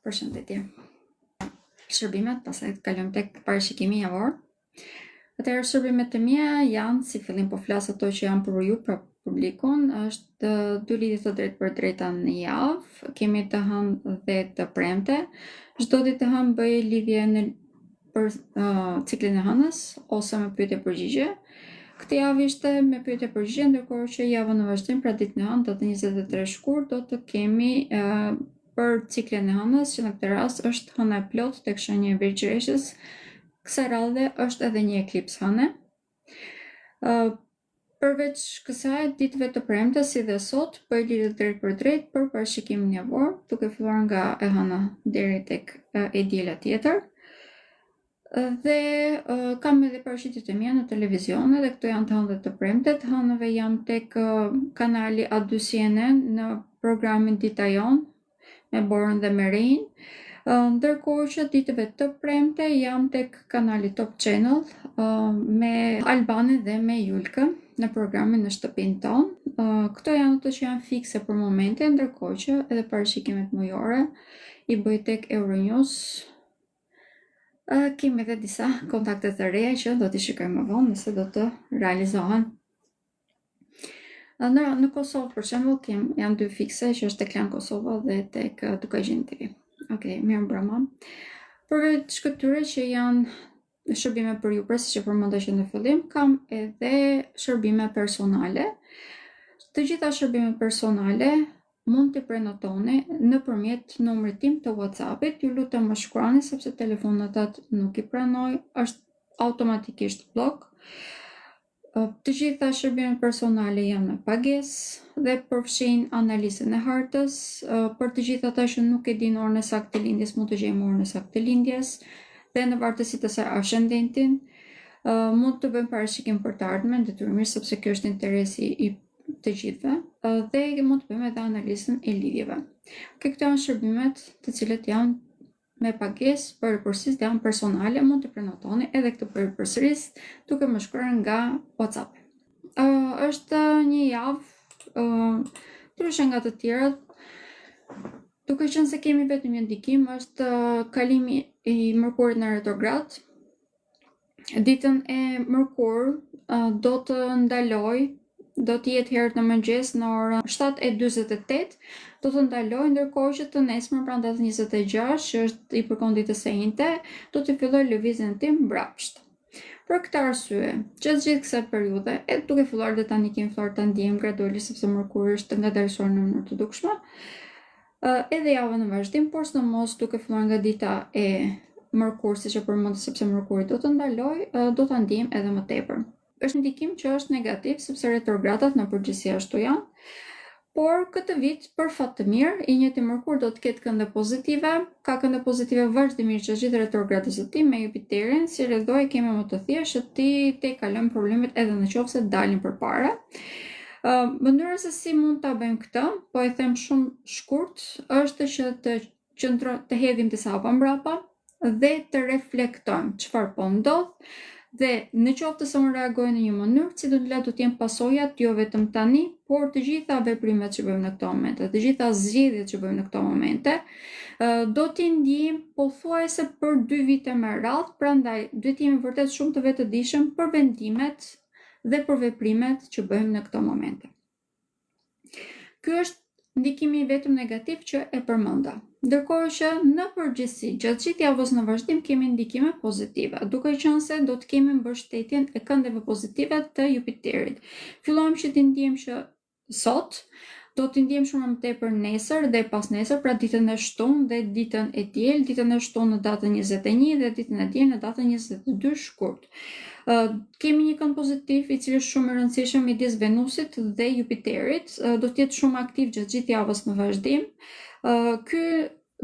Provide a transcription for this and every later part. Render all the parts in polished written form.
Përshëndetje. Shërbimet, pastaj të kalojmë tek parashikimi javor. Atëherë shërbimet e mia janë, si fillim po flas ato që janë për ju, për publikun, është 2 lidhje të drejtë për drejta në javë. Kemi të hënë dhe të premte. Çdo ditë të hënë bëj lidhje për ciklin e hënës ose me pyetje përgjigje. Këtë javë ishte me pyetje përgjigje, ndërkohë që javën e vazhdim, pra ditën e hënë, datë 23 shkurt, do të kemi për ciklin e hënës, që në këtë rast është hëna e plot tek shenja e Virgjëreshës. Kësaj radhe është edhe një eklips hëne. Përveç kësaj, ditëve të premte, si dhe sot, bëj lidhje drejt për drejt për parashikimin javor, duke filluar nga e hëna deri tek e diela tjetër. Dhe kam edhe parashikjet e mia në televizion, dhe këto janë të hënët të premte. Të hënëve jam tek kanali A2 CNN në programin Dita Jon me Borën dhe me Rein. Ndërkohë që ditëve të premte jam tek kanali Top Channel me Albanin dhe me Julkën në programin Në shtëpinë tonë. Këto janë ato që janë fikse për momentin, ndërkohë që edhe parashikimet mujore i bëj tek Euronews. Kemi edhe disa kontakte të reja që do t'i shikojmë më vonë nëse do të realizohen. Në Kosovë, për shembull, janë 2 fikse që është tek Klan Kosova dhe tek Tukajgjin TV. Okej, mirë mbrëma. Përveç këtyre që janë shërbime për ju, si që përmenda që në fillim, kam edhe shërbime personale. Të gjitha shërbimet personale mund t'i prenotoni nëpërmjet numrit tim të WhatsAppit. Ju lutem më shkruani sepse telefonat nuk i pranoj, është automatikisht blok. Të gjitha shërbimet personale janë me pagesë dhe përfshin analizën e hartës. Për të gjitha ata që nuk e din orën e saktë të lindjes, mund të gjejmë orën e saktë të lindjes dhe në vartësi të saj ascendentin. Mund të bëjmë parashikim për të ardhmen, detyrimisht sepse kjo është interesi i të gjithëve, dhe mund të bëjmë edhe analizën e lidhjeve. Këto janë shërbimet të cilët janë me pagesë për përsëris dhe janë personale, mund të prenotoni edhe këtë për përsëris duke më shkruar nga WhatsApp. Është një javë ndryshe nga të tjerat, duke qenë se kemi vetëm një ndikim, është kalimi i Mërkurit në retrograd. Ditën e Mërkur do të ndaloj, do të jetë herët në mëngjes në orën 7:48, do të ndaloj, ndërkohë që të nesërmen pra datën 26, që është i përkon ditës së njëjte, do të filloj lëvizjen tim mbrapsht. Për këtë arsye, gjatë gjithë kësaj periudhe, duke filluar dhe tani kemi filluar ta ndjejmë gradualisht sepse Mërkuri është ngadalësuar në mënyrë të dukshme, edhe javën e vazhdim, por sidomos duke filluar nga dita e Mërkur, siç e përmend, sepse Mërkuri do të ndaloj, do ta ndjejmë edhe më tepër. Është ndikim që është negativ sepse retrogradat në përgjithësi ashtu janë, por këtë vit, për fat të mirë, i njëjti Mërkur do të ketë kënde pozitive, ka kënde pozitive vazhdimisht që gjithë retrogradës së tij me Jupiterin, si rrethoj kemi më të thjeshtë që ti kalojmë problemet edhe në qoftë se dalin përpara. Mënyra se si mund ta bëjmë këtë, po e them shumë shkurt, është që të hedhim disa hapa mbrapa dhe të reflektojmë çfarë po ndodh. Dhe në qoftë se unë reagoj në një mënyrë, si do të jenë pasojat jo vetëm tani, por të gjitha veprimet që bëjmë në këto momente, të gjitha zgjedhjet që bëjmë në këto momente, do t'i ndjejmë pothuajse për 2 vite me radhë, prandaj duhet jemi vërtet shumë të vetëdijshëm për vendimet dhe për veprimet që bëjmë në këto momente. Ky është ndikimi vetëm negativ që e përmenda. Ndërkohë që në përgjithësi, gjatë gjithë javës në vazhdim kemi ndikime pozitive, duke qenë se do të kemi mbështetjen e këndeve pozitive të Jupiterit. Fillojmë që t'i ndjejmë që sot, do t'i ndjejmë shumë më tepër nesër dhe pas nesër, pra ditën e shtunë dhe ditën e diel, ditën e shtunë në datën 21 dhe ditën e diel në datën 22 shkurt. Kemi një kënd pozitiv i cili është shumë i rëndësishëm midis Venusit dhe Jupiterit, do të jetë shumë aktiv gjatë gjithë javës në vazhdim.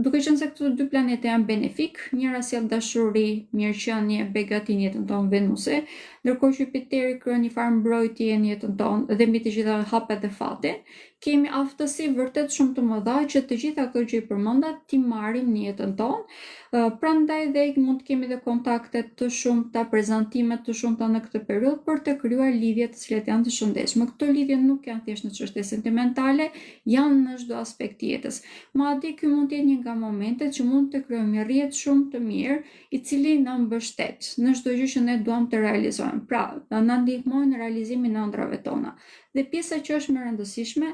Duke qenë se këto 2 planete janë benefik, njëra sjell dashuri, mirëqenie, begati në jetën tonë Venusi, ndërkohë që Jupiteri krijon një farë mbrojtje në jetën tonë dhe mbi të gjitha hapet dhe fatin, kemi aftësi vërtet shumë të mëdha që të gjitha këto që i përmenda ti marrim në jetën tonë. Prandaj dhe mund të kemi dhe kontakte të shumta, prezantime të shumta në këtë periudhë për të krijuar lidhje të cilat janë të shëndetshme. Këto lidhje nuk janë thjesht në çështje sentimentale, janë në çdo aspekt të jetës. Madje ky mund të jetë një nga nga momentet që mund të krijojmë një rrjet shumë të mirë i cili na mbështet në çdo gjë që ne duam të realizojmë. Pra, na ndihmojnë në realizimin e ëndrave tona. Dhe pjesa që është më rëndësishme,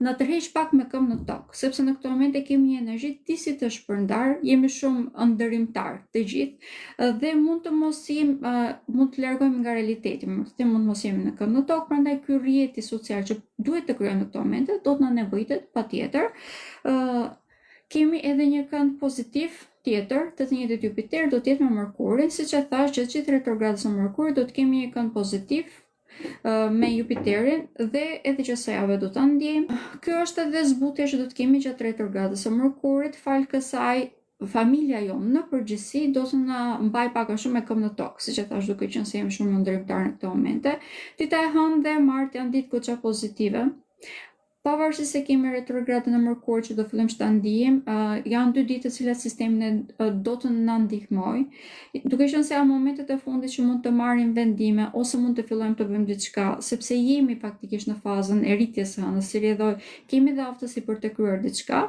na tërheq pak me këmbë në tokë, sepse në këtë moment e kemi një energji disi të shpërndar, jemi shumë ëndërrimtar të gjithë dhe mund të largojmë nga realiteti, mund të mos jemi në këmbë në tokë, prandaj ky rrjeti social që duhet të krijojmë në këtë moment do të na nevojitet patjetër. Kemi edhe një kënd pozitiv tjetër, të njëjtit Jupiter do të jetë me Merkurin, siç e thash, gjatë gjithë retrogradës së Merkurit do të kemi një kënd pozitiv me Jupiterin dhe edhe që së jave do ta ndjejmë. Kjo është edhe zbutja që do të kemi gjatë retrogradës së Merkurit, fal kësaj familja jonë në përgjithësi do të na mbaj pak a shumë me këmbë në tokë, siç e thash, duke qenë se jemi shumë ndërtimtar në këtë momente. Dita e hënë dhe martë janë ditë goxha pozitive. Pavarësisht se kemi retrogradën e Merkurit që do fillojmë të ndijmë, janë 2 ditë të cilat sistemin do të na ndihmojë, duke qenë se janë momentet e fundit që mund të marrim vendime ose mund të fillojmë të bëjmë diçka, sepse jemi faktikisht në fazën e rritjes së hënës, si rrjedhoj, kemi dhe aftësi për të kryer diçka.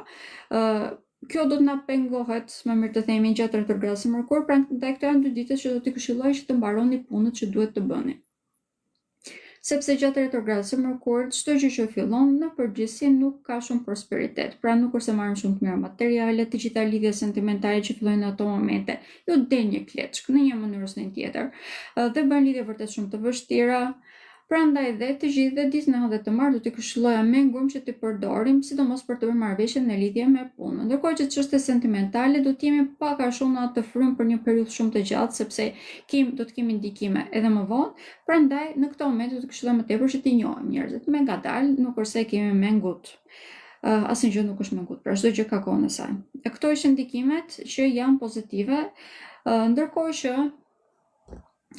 Kjo do të na pengohet, më mirë të themi, gjatë retrogradës së Merkurit, prandaj këto janë 2 ditë që do t'i këshilloj që të mbaroni punët që duhet të bëni. Sepse gjatë retrogradës së Merkurit çdo gjë që fillon në përgjithësi nuk ka shumë prosperitet. Pra nuk është se marrim shumë të mira materiale, të gjitha lidhjet sentimentale që fillojnë në ato momente, ju del një kleçk në një mënyrë ose në tjetër. Dhe bën lidhje vërtet shumë të vështira. Prandaj dhe të gjithë dhe ditën e hënë dhe të martë do t'i këshilloja me ngurm që t'i përdorim, sidomos për të bërë marrëveshje në lidhje me punën. Ndërkohë që çështjet sentimentale do të jemi pak a shumë në atë frym për një periudhë shumë të gjatë, sepse do të kemi ndikime edhe më vonë. Prandaj në këtë moment do të këshilloj më tepër që t'i njohim njerëzit me ngadalë, nuk është se kemi me ngut. Asnjë gjë nuk është me ngut, pra çdo gjë ka kohën e saj. Këto ishin ndikimet që janë pozitive, ndërkohë që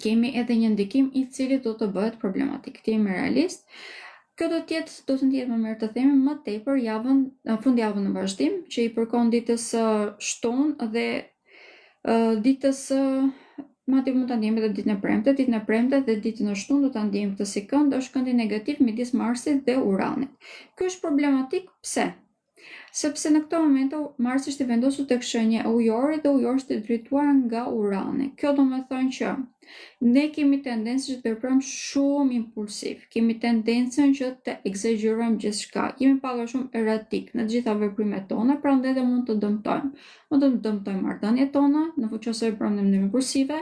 kemi edhe një ndikim i cili do të bëhet problematik. Të jemi realist. Kjo do të ndjehet më mirë të themi më tepër fundjavën në vazhdim, që i përkon ditës shtunë dhe ditës madje mund ta ndjejmë edhe ditën e premte dhe ditën e shtunë do ta ndjejmë këtë si kënd, është këndi negativ midis Marsit dhe Uranit. Ky është problematik pse? Sepse në këto momente Marsi është i vendosur tek shenja e Ujorit dhe Ujori është i drejtuar nga Urani. Kjo do të thonë që ne kemi tendencën që të veprojmë shumë impulsiv, kemi tendencën që të egzagjerojmë gjithçka, jemi pak a shumë eratik në të gjitha veprimet tona, prandaj dhe mund të dëmtojmë. Mund të dëmtojmë marrëdhëniet tona, nëse veprojmë në mënyrë impulsive,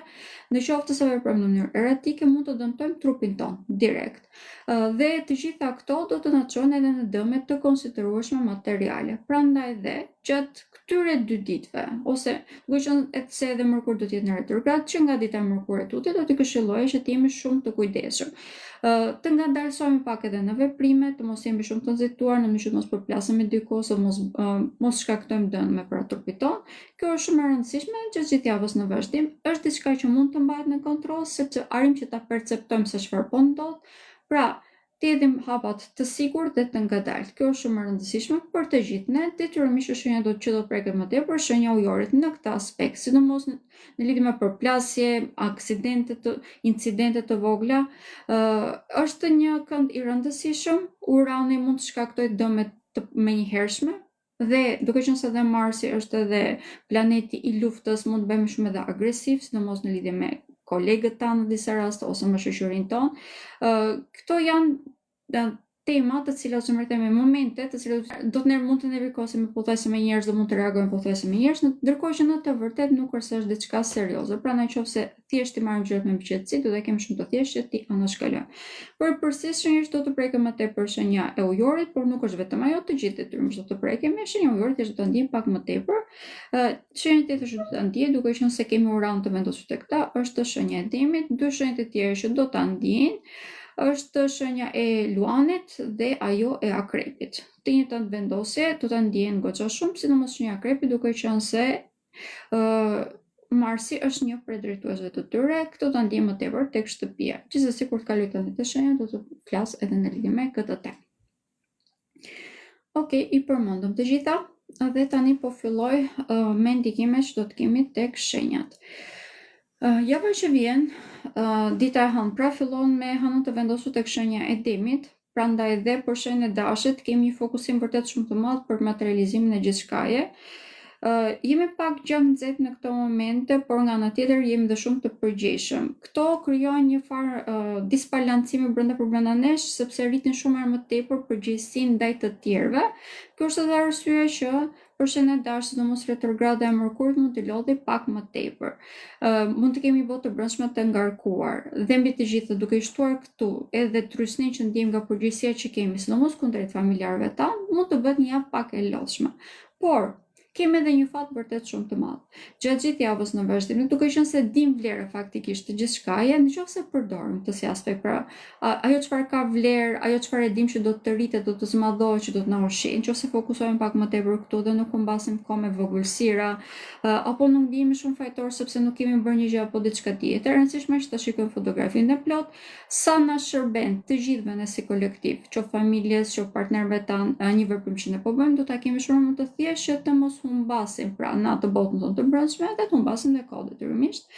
nëse veprojmë në mënyrë eratike, mund të dëmtojmë trupin ton direkt. Dhe të gjitha këto do të na çojnë edhe në dëme të konsiderueshme materiale. Prandaj dhe gjatë këtyre 2 ditëve, ose duke qenë se edhe Merkuri do të jetë në retrograd, që nga dita e Merkurit tuti do t'i këshillojë që të jemi shumë të kujdesshëm. Të ngadalësohemi pak edhe në veprime, të mos jemi shumë të nxehtuar, në mënyrë që mos përplasemi diku ose mos shkaktojmë dëme për trupin ton. Kjo është shumë e rëndësishme gjatë gjithë javës në vazhdim. Është diçka që mund të mbahet në kontroll, sepse arrim që ta perceptojmë se çfarë po ndodh. Pra, të jetim hapat të sigurt dhe të ngadalt. Kjo është shumë e rëndësishme për të gjithë ne. Detyrimisht shenja do të preket më tepër shenja Ujorit në këtë aspekt, sidomos në lidhje me përplasje, incidente të vogla. Është një kënd i rëndësishëm. Urani mund të shkaktojë dëme të menjëhershme. Dhe duke qenë se edhe Marsi është edhe planeti i luftës, mund të bëjmë shumë edhe agresiv, sidomos në lidhje me kolegët tanë në disa raste ose me shoqërinë tonë. Këto janë tema të cilat me momente të cilat mund të nevikosim pothuajse me njerëz dhe mund të reagojmë pothuajse me njerëz, ndërkohë që në të vërtetë nuk është diçka serioze. Pra nëse thjesht i marrim gjërat me qetësi, do të kemi shumë të thjeshtë që ti anashkalojmë. Përpërsisht shenjë do të prekem më tepër shenja e Ujorit, por nuk është vetëm ajo, të gjithë detyrimisht do të prekemi. Shenja e Ujorit është do të ndjejmë pak më tepër. Shenja tjetër që do ta ndjejë, duke qenë se kemi Uran të vendosur tek ta, është shenja e Demit. 2 shenjat e tjera që do ta ndjejnë është shenja e Luanit dhe ajo e Akrepit. Të njëjtat vendosje do ta ndjejnë goxha shumë, sidomos shenja e Akrepit, duke qenë se Marsi është një prej drejtuesve të tyre. Këto ta ndjejmë më tepër tek shtëpia. Gjithsesi kur të kaloj tani te shenja do të flas edhe në lidhje me këtë temë. Okej, i përmendëm të gjitha dhe tani po filloj me ndikimet që do të kemi tek shenjat. Java që vjen, dita e hënë, pra fillon me hënën të vendosur tek shenja e Demit, prandaj dhe për shenjën e Dashit kemi një fokusim vërtet shumë të madh për materializimin e gjithçkaje. Jemi pak gjatë nxehtë në këto momente, por nga ana tjetër jemi dhe shumë të përgjegjshëm. Këto krijojnë një farë disbalancimi brenda nesh, sepse rritin shumë herë më tepër përgjegjësinë ndaj të tjerëve. Kjo është edhe arsyeja që përshëndet e dashur, sidomos retrograda e Mërkurit mund të lodhi pak më tepër. Mund të kemi botë të brendshme të ngarkuar dhe mbi të gjitha duke i shtuar këtu edhe trysnin që ndjejmë nga përgjegjësia që kemi, sidomos kundrejt familjarëve tanë, mund të bëhet një javë pak e lodhshme. Por kemi edhe një fat vërtet shumë të madh. Gjatë gjithë javës në vazhdim, duke qenë se dim vlerë faktikisht të gjithçkaje, nëse përdorim këtë si aspekt, pra ajo çfarë ka vlerë, ajo çfarë e dim që do të rritet, do të zmadhohet, që do të na ushqejë, nëse fokusohemi pak më tepër këtu dhe nuk humbasim kohë me vogëlsira, apo nuk ndihemi shumë fajtor sepse nuk kemi bërë një gjë apo diçka tjetër, e rëndësishme është ta shikojmë fotografinë e plot, sa na shërben të gjithëve ne si kolektiv, qoftë familjes, qoftë partnerëve tanë, një veprim që ne po bëjmë, do ta kemi shumë më të thjeshtë që të mos humbasim pra në atë botën tonë të brendshme dhe të humbasim dhe kohë detyrimisht.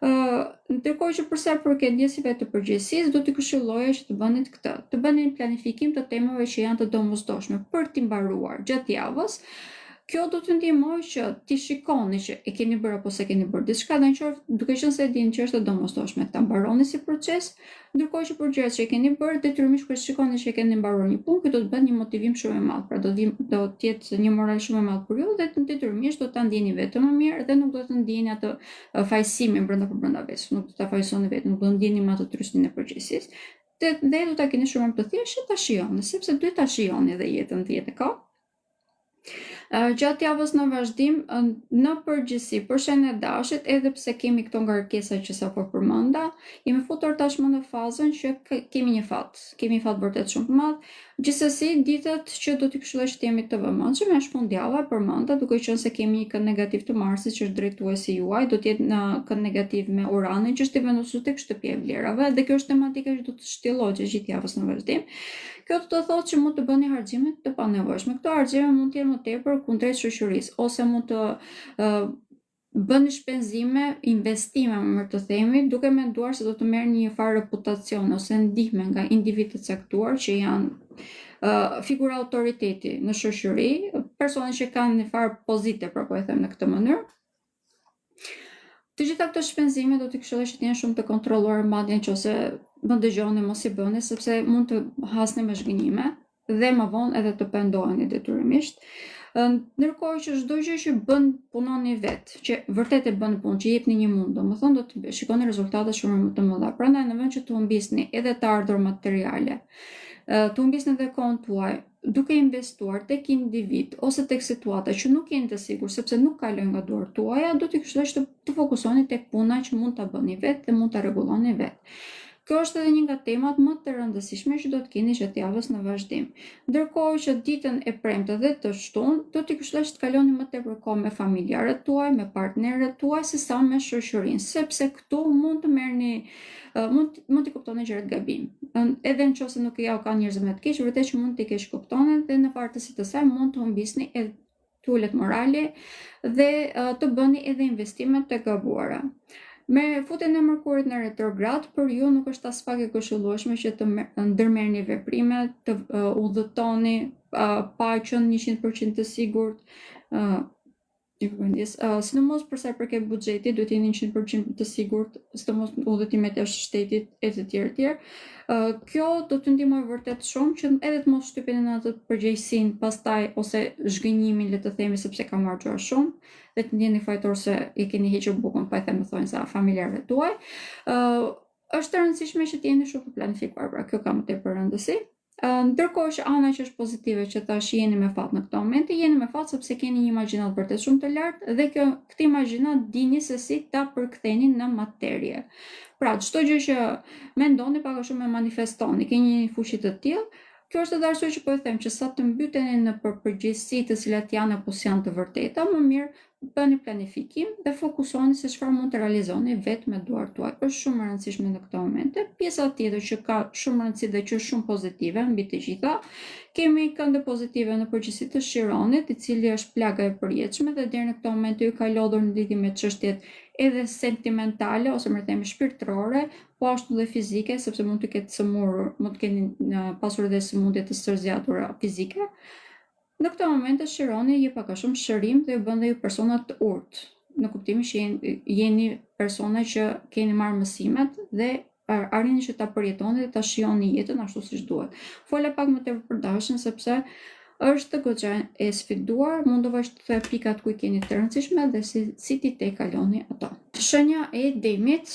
Ndërkohë që për sa i përket ndjesive të përgjegjësisë, do t'i këshilloja që të bënit këtë, të bëni planifikim të temave që janë të domosdoshme për t'i mbaruar gjatë javës. Kjo do të ndihmojë që ti shikoni që e keni bërë apo se keni bërë diçka, dhe nëse duke qenë se e dini që është e domosdoshme, ta mbaroni si proces, ndërkohë që për gjërat që e keni bërë, detyrimisht kur shikoni që e keni mbaruar një punë, do të bëhet një motivim shumë i madh, pra do të jetë një moral shumë i madh për ju dhe detyrimisht do ta ndjeni vetëm më mirë dhe nuk do të ndjeni atë fajësimin brenda vetes, nuk do ta fajsoni vetëm, nuk do ndjeni më atë trysnin e përgjegjësisë. Dhe do ta keni shumë më të thjeshtë ta shijoni, sepse duhet ta shijoni edhe jetën e ka. Gjatë javës në vazhdim, në përgjithësi, përshëndet dashit, edhe pse kemi këto ngarkesa që sapo përmenda, jemi futur tashmë në fazën që kemi një fat. Kemi fat vërtet shumë të madh. Gjithsesi, ditët që do t'i këshilloj që t'jemi të vëmendshëm është fundjava e përmenda, duke qenë se kemi një kënd negativ të Marsit që është drejtuesi juaj, do të jetë në kënd negativ me Uranin që është i vendosur tek shtëpia e vlerave, dhe kjo është tematika që do të shtjellohet gjithë javës në vazhdim. Kjo do të thotë që mund të bëni harxime të panevojshme. Këto harxime mund të jenë më tepër kundrejt shoqërisë, ose mund të bëni shpenzime, investime më mirë të themi, duke menduar se do të merrni një farë reputacion ose ndihme nga individë të caktuar që janë figura autoriteti në shoqëri, persona që kanë një farë pozite, pra po e them në këtë mënyrë. Të gjitha këto shpenzime do t'i këshilloj që të jenë shumë të kontrolluar, madje nëse më dëgjoni mos i bëni, sepse mund të hasni me zhgënjime dhe më vonë edhe të pendoheni detyrimisht. Ndërkohë që çdo gjë që punoni vetë, që vërtet e bën punë, që jepni një mund, domethënë do të shikoni rezultate shumë më të mëdha. Prandaj në vend që të humbisni edhe të ardhur materiale, të humbisni edhe kohën tuaj, duke investuar tek individ ose tek situata që nuk jeni të sigurt sepse nuk kalojnë nga duart tuaja, do t'i këshilloj që të fokusoni tek puna që mund ta bëni vetë dhe mund ta rregulloni vetë. Kjo është edhe një nga temat më të rëndësishme që do të keni gjatë javës në vazhdim. Ndërkohë që ditën e premte dhe të shtunë, do t'i këshilloj që të kaloni më tepër kohë me familjarët tuaj, me partnerët tuaj, sesa me shoqërinë, sepse këtu mund të merrni mund t'i kuptoni gjërat gabim. Edhe nëse nuk ja ka njerëz më të keq, vërtet që mund t'i keq kuptoni dhe në vartësi të saj mund të humbisni edhe tulet morale dhe të bëni edhe investime të gabuara. Me futjen e Mërkurit në retrograd, për ju nuk është as pak e këshillueshme që të ndërmerrni veprime, të udhëtoni pa qenë 100% të sigurt. Sidomos për sa i përket buxhetit, duhet jeni 100% të sigurt, sidomos udhëtimet jashtë shtetit e të tjerë. Kjo do të ndihmojë vërtet shumë që edhe të mos shtypeni në atë përgjegjësinë pastaj ose zhgënjimin, le të themi, sepse ka marrë shumë dhe të ndjeni fajtor se i keni hequr bukën, pa e them thonë sa familjarëve tuaj. Është e rëndësishme që të jeni shumë të planifikuar, pra kjo ka më tepër rëndësi. Ndërkohë që ana që është pozitive që tash jeni me fat në këtë moment, jeni me fat sepse keni një imagjinat vërtet shumë të lartë dhe këtë imagjinat dini se si ta përktheni në materie. Pra çdo gjë që mendoni pak a shumë e manifestoni, keni një fuqi të tillë. Kjo është edhe arsye që po e them që sa të mbyteni në përgjithësi të cilat janë apo janë të vërteta, më mirë bëni planifikim dhe fokusoni se çfarë mund të realizoni vetë me duart tuaj. Është shumë e rëndësishme në këtë momente. Pjesa tjetër që ka shumë rëndësi dhe që është shumë pozitive mbi të gjitha, kemi këndë pozitive në përgjithësi të Chironit, i cili është plaga e përjetshme dhe deri në këtë moment ju ka lodhur në lidhje me çështjet edhe sentimentale ose më themi shpirtërore, po ashtu dhe fizike, sepse mund të ketë sëmurur, mund të keni pasur edhe sëmundje të sërzjatura fizike. Në këtë moment të shironi ju pak a shumë shërim dhe ju bën dhe ju persona të urtë, në kuptimin që jeni persona që keni marrë mësimet dhe arrini që ta përjetoni dhe ta shijoni jetën ashtu siç duhet. Fola pak më tepër për dashën sepse është goxha e sfiduar, mund të vazhdoj pikat ku i keni të rëndësishme dhe si ti te kaloni ato. Shenja e demit.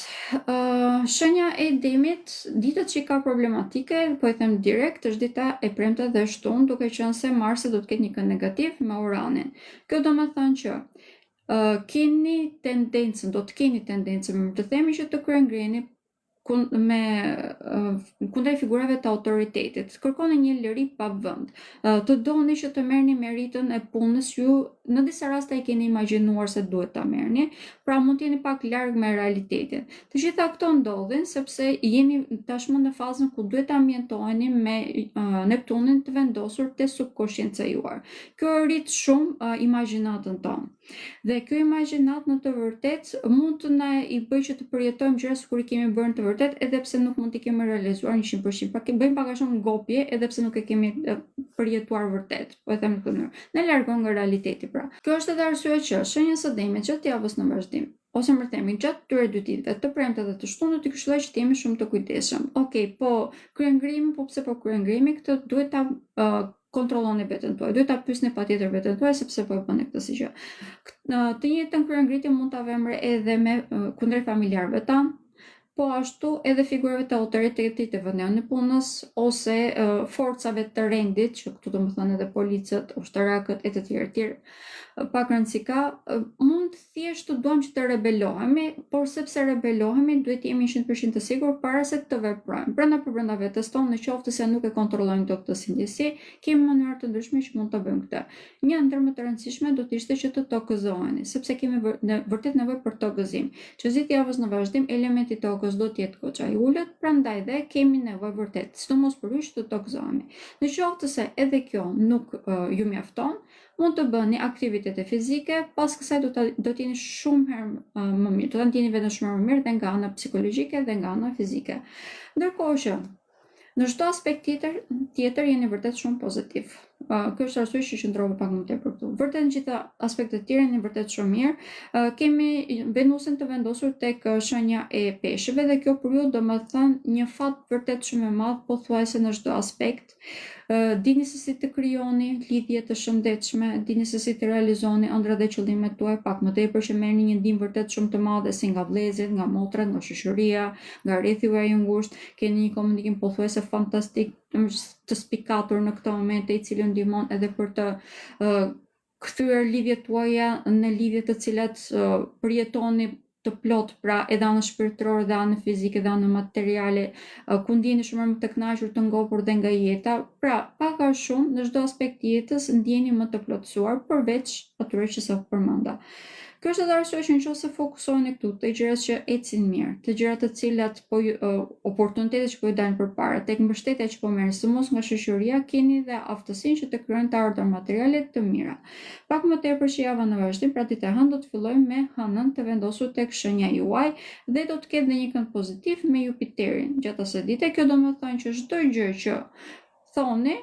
Shenja e demit, ditët që ka problematike, po e them direkt, është dita e premte dhe shtunë, duke qenë se Marsi do të ketë një kënd negativ me Uranin. Kjo do të thënë që do të keni tendencën, më të themi që të kryengreni kundrejt figurave të autoritetit. Kërkoni një liri pa vend. Të doni që të merrni meritën e punës ju, në disa raste e keni imagjinuar se duhet ta merrni, pra mund të jeni pak larg me realitetin. Të gjitha këto ndodhin sepse jeni tashmë në fazën ku duhet ta ambientoheni me Neptunin të vendosur te subkonsciencia juaj. Kjo rrit shumë imagjinatën tonë. Dhe kjo imagjinat në të vërtet mund të na i bëjë që të përjetojmë gjëra sikur i kemi bërë në të vërtet, edhe pse nuk mund t'i kemi realizuar 100%. Bëjmë pak a shumë ngopje edhe pse nuk e kemi përjetuar vërtet. Po e them në këtë mënyrë. Ne largon nga realiteti pra. Kjo është edhe arsye që shenja së demit gjatë javës në vazhdim, ose më themi gjatë këtyre 2 ditëve, të premte dhe të shtunë, do t'i këshilloj që të jemi shumë të kujdesshëm. Okej, po kryengrimi, po pse po kryengrimi, këtë duhet ta kontrolloni veten tuaj. Duhet ta pyesni patjetër veten tuaj sepse po e bëni këtë si gjë. Të njëjtën kryengritje mund ta vëmë edhe me kundrejt familjarëve tanë, po ashtu edhe figurave të autoritetit të vendit punës ose forcave të rendit, që këtu do të thënë edhe policët, ushtarakët e të tjerë. Pak rëndësi ka, mund thjesht të duam që të rebelohemi, por sepse rebelohemi duhet jemi 100% të sigurt para se të veprojmë. Brenda vetes tonë, në qoftë se nuk e kontrollojmë dot këtë si ndjesi, kemi mënyra të ndryshme që mund të bëjmë këtë. Një ndër më të rëndësishme do të ishte që të tokëzoheni, sepse kemi vërtet nevojë për tokëzim. Çdo javës në vazhdim elementi tokës do të jetë goxha i ulët, prandaj dhe kemi nevojë vërtet, sidomos për ju që të tokëzohemi. Në qoftë se edhe kjo nuk ju mjafton, mund të bëni aktivitete fizike, pas kësaj do të jeni shumë herë më mirë, do të ndjeni veten shumë më mirë dhe nga ana psikologjike dhe nga ana fizike. Ndërkohë që në çdo aspekt tjetër jeni vërtet shumë pozitiv. Kjo është arsye që qëndrova pak më tepër këtu. Vërtet në gjitha aspektet tjera jeni vërtet shumë mirë. Kemi Venusin të vendosur tek shenja e peshëve dhe kjo për ju do të thënë një fat vërtet shumë i madh, pothuajse në çdo aspekt. Dini se si të krijoni lidhje të shëndetshme, dini se si të realizoni ëndrat dhe qëllimet tuaja, pak më tepër që merrni një ndihmë vërtet shumë të madhe si nga vëllezërit, nga motrat, nga shoqëria, nga rrethi juaj i ngushtë, keni një komunikim pothuajse fantastik, të spikatur në këtë moment, i cili ndihmon edhe për të kthyer lidhjet tuaja në lidhje të cilat përjetoni të plot, pra edhe anë shpirtërore dhe anë fizike dhe anë materiale, ku ndjeni shumë më të kënaqur, të ngopur dhe nga jeta. Pra, pak a shumë në çdo aspekt të jetës ndjeni më të plotësuar përveç atyre që sa përmenda. Kjo është edhe arsye që nëse fokusoheni këtu te gjërat që ecin mirë, te gjërat të cilat oportunitetet që po ju dalin përpara, tek mbështetja që po merrni sëmos nga shoqëria, keni dhe aftësinë që të krijoni të ardhur materiale të mira. Pak më tepër që java në vazhdim, pra dita e hënë do të fillojmë me hënën të vendosur tek shenja juaj dhe do të ketë dhe një kënd pozitiv me Jupiterin gjatë asaj dite. Kjo do të thonë që çdo gjë që thoni,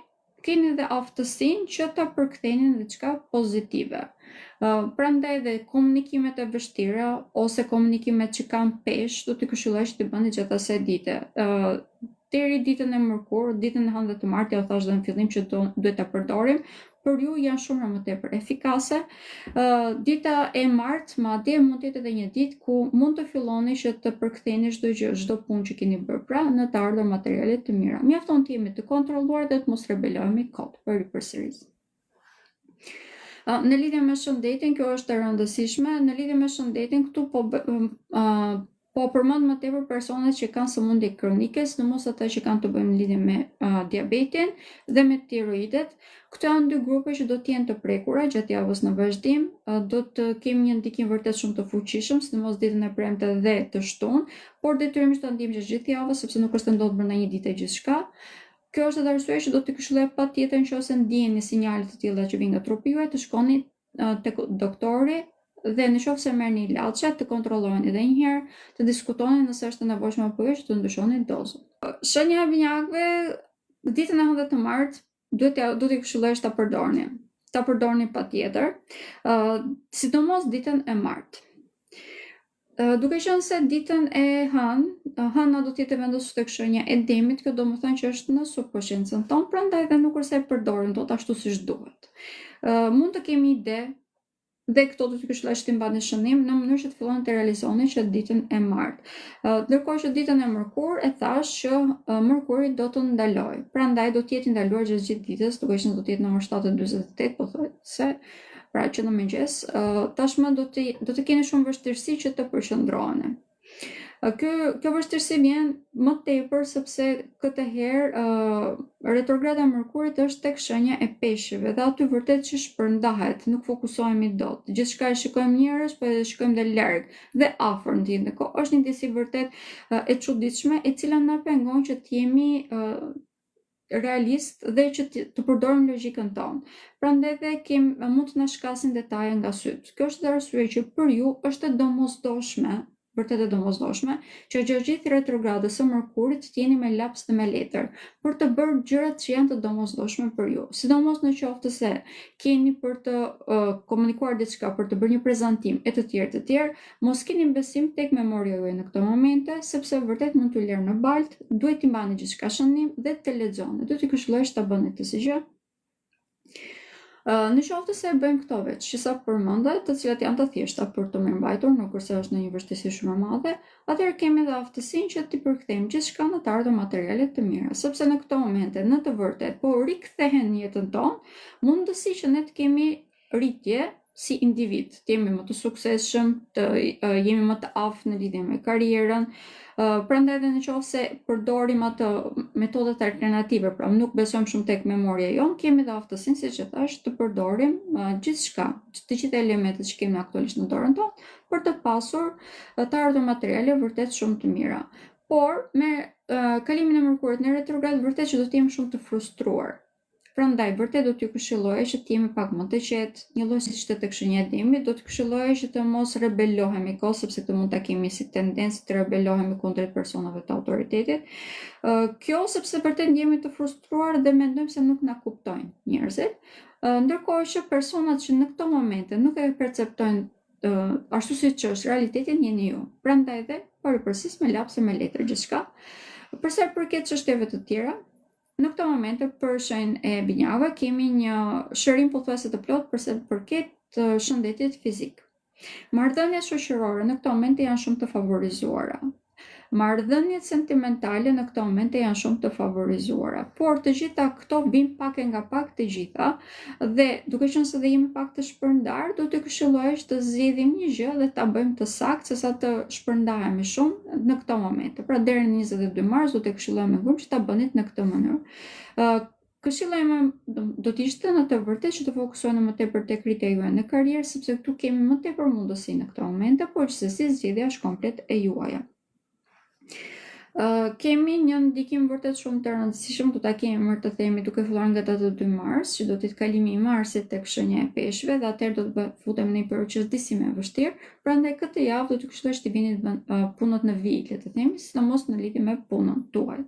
keni dhe aftësinë që ta përktheni në diçka pozitive. Prandaj dhe komunikimet e vështira ose komunikimet që kanë peshë do t'i këshilloj që t'i bëni gjatë asaj dite. Deri ditën e mërkurë, ditën e hënë dhe të martë, ja u thash dhe në fillim që duhet ta përdorim, për ju janë shumë më tepër efikase. Dita e martë madje mund të jetë edhe një ditë ku mund të filloni që të përktheni çdo gjë, çdo punë që keni bërë pra në të ardhur materiale të mira. Mjafton të jemi të kontrolluar dhe të mos rebelohemi kot për përsërisje. Në lidhje me shëndetin, kjo është e rëndësishme. Në lidhje me shëndetin, këtu po përmend më tepër personat që kanë sëmundje kronike, sidomos ata që kanë të bëjnë lidhje me diabetin dhe me tiroidet. Këto janë 2 grupe që do të jenë të prekura gjatë javës në vazhdim. Do të kemi një ndikim vërtet shumë të fuqishëm, sidomos ditën e premte dhe të shtunë, por detyrimisht ta ndijmë gjithë javën sepse nuk është të ndodhur brenda një dite gjithçka. Kjo është edhe arsye që do t'i këshilloj patjetër nëse ndjeni sinjale të tilla që vijnë nga trupi juaj, të shkoni tek doktori dhe nëse merrni ilaçe, të kontrollojeni edhe një herë, të diskutoni nëse është e nevojshme apo jo që të ndryshoni dozën. Shenja e binjakëve, ditën e hënë dhe të martë, do t'i këshilloj ta përdorni. ta përdorni patjetër, sidomos ditën e martë. Duke qenë se ditën e hëna do t'jetë vendosur tek shenja e demit, kjo do më thënë që është në subkonsciencën tonë, prandaj dhe nuk është se përdorim dot ashtu siç duhet. Mund të kemi ide dhe këto do t'ju këshilloj që t'i mbani shënim në mënyrë që të filloni të realizoni që ditën e martë. Ndërkohë që ditën e mërkurë e thash që mërkuri do të ndalojë. Prandaj do të jetë ndaluar gjatë gjithë ditës, duke qenë se do të jetë në orën 7:48 pothuajse. Pra që në mëngjes, tashmë do të keni shumë vështirësi që të përqendroheni. Kjo vështirësi vjen më tepër sepse këtë herë retrograda e Mërkurit është tek shenja e Peshqve dhe aty vërtet që shpërndahet, nuk fokusohemi dot. Gjithçka e shikojmë njerëz, po edhe shikojmë dhe larg dhe afër në të kohë. Është një ndjesi vërtet e çuditshme, e cila na pengon që të jemi realist dhe që të përdorim logjikën tonë. Prandaj dhe mund të na shkasin detaje nga syt. Kjo është arsye që për ju është e domosdoshme, vërtet e domosdoshme, që gjatë gjithë retrogradës së Mërkurit të jeni me laps dhe me letër për të bërë gjërat që janë të domosdoshme për ju. Sidomos në qoftë se keni për të komunikuar diçka, për të bërë një prezantim e të tjerë, mos keni besim tek memoria juaj në këto momente, sepse vërtet mund t'u lërë në baltë, duhet t'i mbani gjithçka shënim dhe të lexoni. Do t'i këshilloj që ta bëni këtë si gjë. Në qoftë se bëjmë këto veç që sa përmenda, të cilat janë të thjeshta për të mirëmbajtur, nuk kurse është në një vështirësi shumë e madhe, atëherë kemi edhe aftësinë që t'i përkthejmë gjithçka në të ardhur materiale të mira, sepse në këto momente në të vërtetë po rikthehen në jetën tonë, mundësi që ne të kemi rritje si individ, të jemi më të suksesshëm, të jemi më të aftë në lidhje me karrierën. Prandaj edhe nëse përdorim atë metodat alternative, pra nuk besojmë shumë tek memoria jonë, kemi dhe aftësinë, siç e thash, të përdorim gjithçka, të gjitha elementet që kemi aktualisht në dorën tonë, për të pasur të ardhur materiale vërtet shumë të mira. Por me kalimin e Mërkurit në retrograd vërtet që do të jemi shumë të frustruar. Prandaj vërtet do t'ju këshilloja që të jemi pak më të qetë, një lloj siç ishte tek shenja e demit, do të këshilloja që të mos rebelohemi kohë, sepse këtë mund ta kemi si tendencë të rebelohemi kundrejt personave të autoritetit. Kjo sepse vërtet jemi të frustruar dhe mendojmë se nuk na kuptojnë njerëzit, ndërkohë që personat që në këto momente nuk e perceptojnë ashtu siç është realitetin jeni ju. Prandaj dhe paripërsis me lapse me letër gjithçka. Për sa i përket çështjeve të tjera, në këto momente për shenjën e binjave kemi një shërim pothuajse të plot për sa i përket shëndetit fizik. Marrëdhëniet shoqërore në këto momente janë shumë të favorizuara. Marrëdhëniet sentimentale në këto momente janë shumë të favorizuara, por të gjitha këto vijnë pak e nga pak të gjitha dhe duke qenë se jemi pak të shpërndar, do të këshilloj që të zgjidhim një gjë dhe ta bëjmë të saktë sesa të shpërndahemi shumë në këto momente. Pra deri në 22 mars do të këshilloj me gjumë që ta bëni në këtë mënyrë. Këshillojmë do të ishte në të vërtetë që të fokusoheni më tepër tek rritja juaj në karrierë, sepse këtu kemi më tepër mundësi në këto momente, por gjithsesi zgjedhja është komplet e juaja. Kemi një ndikim vërtet shumë të rëndësishëm, do ta kemi më të themi duke filluar nga data 2 mars, që do të jetë kalimi i Marsit tek shenja e Peshqve dhe atëherë do të futem në një periudhë që është disi më e vështirë. Prandaj këtë javë do të këshilloj që të vini punët në vijë, le të themi, sidomos në lidhje me punën tuaj.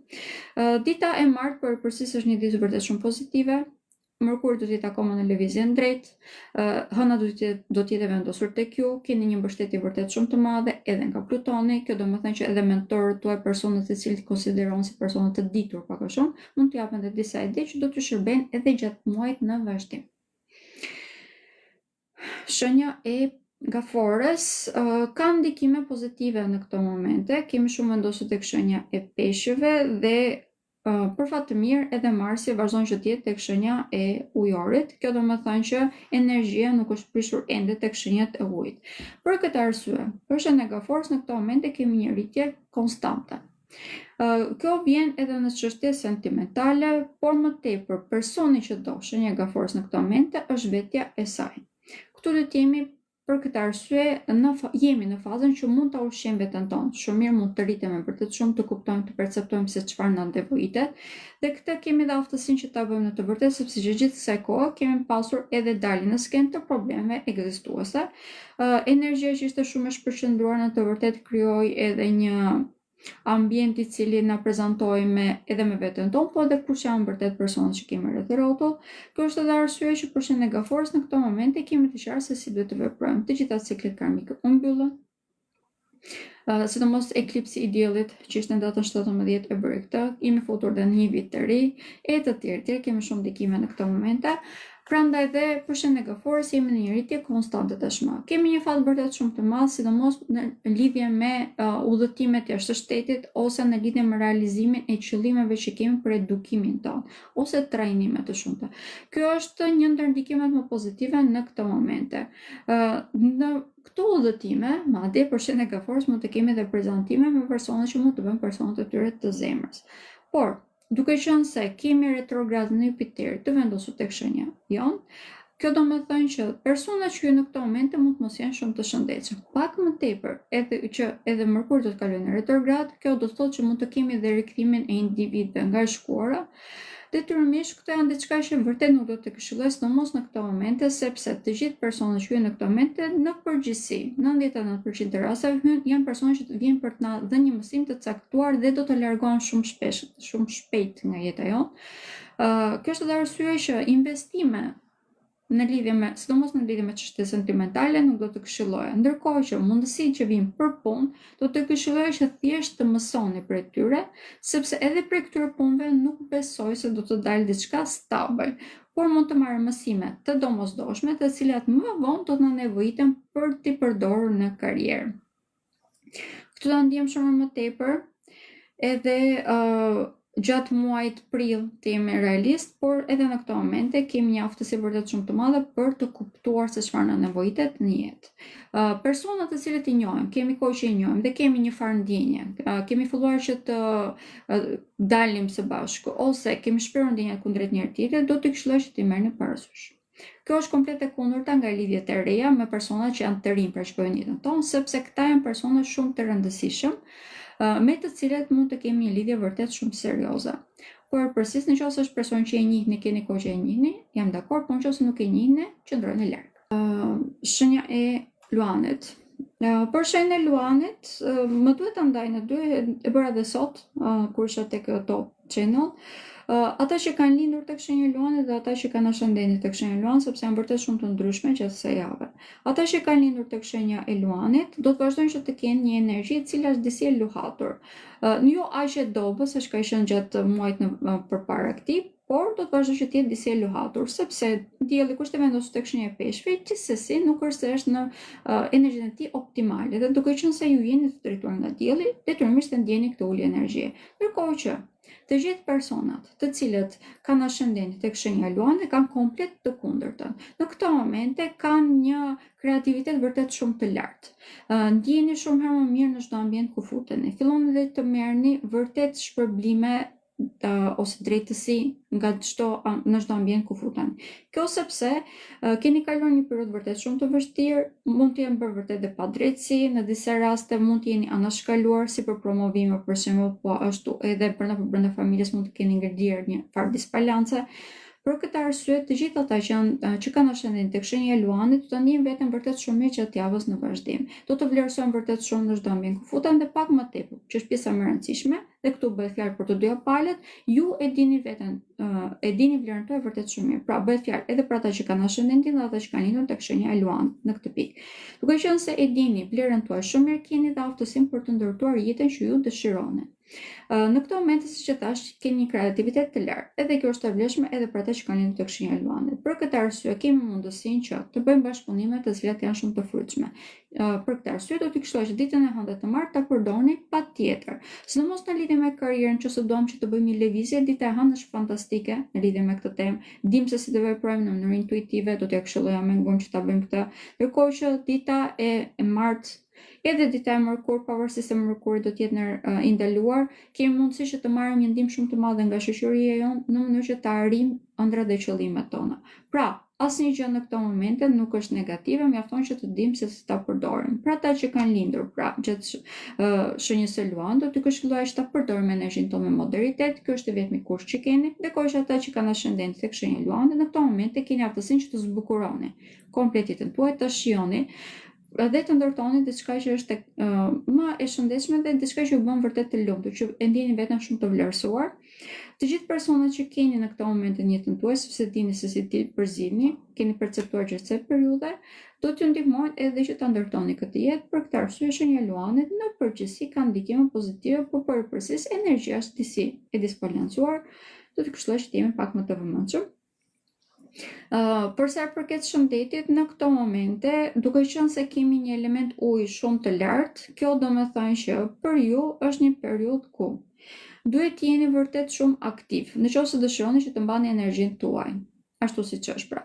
Dita e martë përpërsisht është një ditë vërtet shumë pozitive. Mërkuri do të jetë akoma në lëvizje drejt, hëna do të jetë vendosur tek ju, keni një mbështetje vërtet shumë të madhe edhe nga Plutoni, kjo do të thënë që edhe mentorët tuaj, personat të cilët konsiderohen si persona të ditur pak a shumë, mund t'ju japin edhe disa ide që do t'ju shërbejnë edhe gjatë muajit në vazhdim. Shenja e Gafores ka ndikime pozitive në këto momente, kemi shumë vendosur tek shenja e Peshqve dhe për fat të mirë edhe Marsi vazhdon që të jetë tek shenja e Ujorit. Kjo do të thënë që energjia nuk është prishur ende tek shenjat e Ujit. Për këtë arsye, për shenjën e Gaforës në këto momente kemi një rritje konstante. Kjo vjen edhe në çështje sentimentale, por më tepër personi që do shenja e Gaforës në këto momente është vetja e saj. Këtu do të jemi për këtë arsye jemi në fazën që mund ta ushqejmë veten tonë. Shumë mirë mund të rritemi vërtet shumë, të kuptojmë, të perceptojmë se çfarë na nevojitet dhe këtë kemi dhe aftësinë që ta bëjmë në të vërtetë, sepse gjithë kësaj kohe kemi pasur edhe dalje në skenë të problemeve ekzistuese. Energjia që ishte shumë e shpërqendruar në të vërtetë krijoi edhe një ambienti i cili na prezantoi edhe me veten tonë, po edhe kush janë vërtet personat që kemi rreth rrotull. Kjo është edhe arsyeja që për shenjën e gaforës në këto momente kemi të qartë se si duhet të veprojmë. Të gjitha ciklet karmike u mbyllën. Sidomos eklipsi i diellit që ishte në datën 17 e bëri këtë, jemi futur dhe në një vit të ri, e të tjerë, kemi shumë ndikime në këto momente. Prandaj dhe për shenjën e gaforës jemi në një rritje konstante tashmë. Kemi një fat vërtet shumë të madh, sidomos në lidhje me udhëtimet jashtë shtetit ose në lidhje me realizimin e qëllimeve që kemi për edukimin tonë ose trajnime të shumta. Kjo është një ndër ndikimet më pozitive në këto momente. Në këto udhëtime, madje për shenjën e gaforës mund të kemi edhe prezantime me persona që mund të bëjnë personat e tyre të zemrës. Por duke qenë se kemi retrogradën e Jupiterit të vendosur tek shenja jon, kjo do me thënë që personat që në këto momente mund të mos jenë shumë të shëndetshëm. Pak më tepër, edhe Mërkuri do të kalojë në retrograd, kjo do të thotë që mund të kemi edhe rikthimin e individëve nga shkuara. Detyrimisht këto janë diçka që vërtet nuk do të këshilloj, sidomos në këto momente, sepse të gjithë personat që në këto momente në përgjithësi, 99% të rasteve janë persona që vijnë për të na dhënë një mësim të caktuar dhe do të largohen shumë shpejt nga jeta jonë. Kjo është edhe arsyeja që investime sidomos në lidhje me çështje sentimentale nuk do të këshilloja. Ndërkohë që mundësitë që vijnë për punë, do të këshilloja që thjesht të mësoni prej tyre, sepse edhe prej këtyre punëve nuk besoj se do të dalë diçka stabël, por mund të marrë mësime të domosdoshme, të cilat më vonë do të na nevojiten për t'i përdorur në karrierë. Këtu ta ndiejmë shumë më tepër edhe gjatë muajit prill të jemi realist, por edhe në këto momente kemi një aftësi vërtet shumë të madhe për të kuptuar se çfarë na nevojitet në jetë. Personat të cilët i njohim, kemi kohë që i njohim dhe kemi një farë ndjenje, kemi filluar që të dalim së bashku ose kemi shprehur ndjenja kundrejt njëri tjetrit, do t'i këshilloj që t'i merrni parasysh. Kjo është komplet e kundërta nga lidhjet e reja me persona që janë të rinj për shkojnë jetën tonë, sepse këta janë persona shumë të rëndësishëm, me të cilet mund të kemi një lidhje vërtet shumë serioze. Por përsis nëse është person që e njihni, keni kohë që e njihni, jam dakord, por nëse nuk e njihni, qëndroni larg. Shenja e Luanit. Për shenjën e Luanit, më duhet ta ndaj në dy, e bëra edhe sot, kur isha tek Top Channel. Ata që kanë lindur tek shenja e Luanit dhe ata që kanë ascendentin tek shenja e Luanit, sepse janë vërtet shumë të ndryshme gjatë kësaj jave. Ata që kanë lindur tek shenja e Luanit do të vazhdojnë që të kenë një energji e cila është disi e luhatur. Jo aq e dobës sa ka qenë gjatë muajit përpara këtij, por do të vazhdojë që të jetë disi e luhatur, sepse dielli kur është vendosur tek shenja e Peshqve, gjithsesi nuk është në energjinë e tij optimale. Dhe duke qenë se ju jeni të drejtuar nga dielli, detyrimisht të ndjeni këtë ulje energjie. Ndërkohë që të gjithë personat të cilët kanë ascendentin tek shenja e Luanit kanë komplet të kundërtën. Në këto momente kanë një kreativitet vërtet shumë të lartë. Ndjeni shumë herë më mirë në çdo ambient ku futeni. Filloni dhe të merrni vërtet shpërblime ose drejtësi nga në çdo ambient ku futeni. Kjo sepse keni kaluar një periudhë vërtet shumë të vështirë, mund të jenë bërë vërtet dhe padrejtësi, në disa raste mund të jeni anashkaluar si për promovime për shembull, po ashtu edhe brenda familjes mund të keni ngërdier një farë disbalance. Për këtë arsye, të gjithë ata që kanë ascendentin tek shenja e Luanit, do të ndiejnë veten vërtet shumë mirë gjatë javës në vazhdim. Do të vlerësojnë vërtet shumë në çdo ambient ku futen dhe pak më tepër, që është pjesa më e rëndësishme, dhe këtu bëhet fjalë për të dyja palët, ju e dini veten, e dini vlerën tuaj vërtet shumë mirë. Pra bëhet fjalë edhe për ata që kanë ascendentin dhe ata që kanë lindur tek shenja e Luanit në këtë pikë. Duke qenë se e dini vlerën tuaj shumë mirë, keni dhe aftësinë për të ndërtuar jetën që ju dëshironi. Në këto momente, siç e thash, keni një kreativitet të lartë, edhe kjo është e vlefshme edhe për ata që kanë lindur tek shenja e Luanit. Për këtë arsye kemi mundësinë që të bëjmë bashkëpunime të cilat janë shumë të frytshme. Për këtë arsye do t'i këshilloj që ditën e hënë të martë ta përdorni patjetër. Sidomos në lidhje me karrierën, nëse duam që të bëjmë një lëvizje, dita e hënë është fantastike në lidhje me këtë temë. Dim se si të veprojmë në mënyrë intuitive, do t'ja këshilloja me ngumë që ta bëjmë këtë. Ndërkohë që dita e martë edhe dita e Mërkurit, pavarësisht se Mërkuri do të jetë i ndaluar, kemi mundësi që të marrim një ndihmë shumë të madhe nga shoqëria jonë në mënyrë që të arrijmë ëndrat dhe qëllimet tona. Pra, asnjë gjë në këto momente nuk është negative, mjafton që të dimë se si ta përdorim. Për ata që kanë lindur gjatë shenjës së Luanit, do t'i këshilloj që ta përdorim energjinë tonë me moderitet. Ky është i vetmi kusht që keni. Ndërkohë që ata që kanë ascendentin tek shenja e Luanit, në këto momente keni aftësinë që të zbukuroni komplet jetën tuaj, ta shijoni edhe të ndërtoni diçka që është më e shëndetshme dhe diçka që ju bën vërtet të lumtur, që e ndjeni veten shumë të vlerësuar. Të gjithë personat që keni në këtë moment në jetën tuaj, sepse dini se si ti përzini, keni perceptuar që këtë periudhe, do t'ju ndihmojnë edhe që ta ndërtoni këtë jetë. Për këtë arsye shenja Luanit në përgjithësi ka ndikime pozitive, por përpërsisht energjia është disi e disbalancuar, do të këshilloj që të jemi pak më të vëmendshëm. Për sa i përket shëndetit, në këto momente, duke qenë se kemi një element ujë shumë të lartë, kjo do me thënë që për ju është një periudhë ku duhet të jeni vërtet shumë aktiv, nëse dëshironi që të mbani energjinë tuaj, ashtu siç është pra.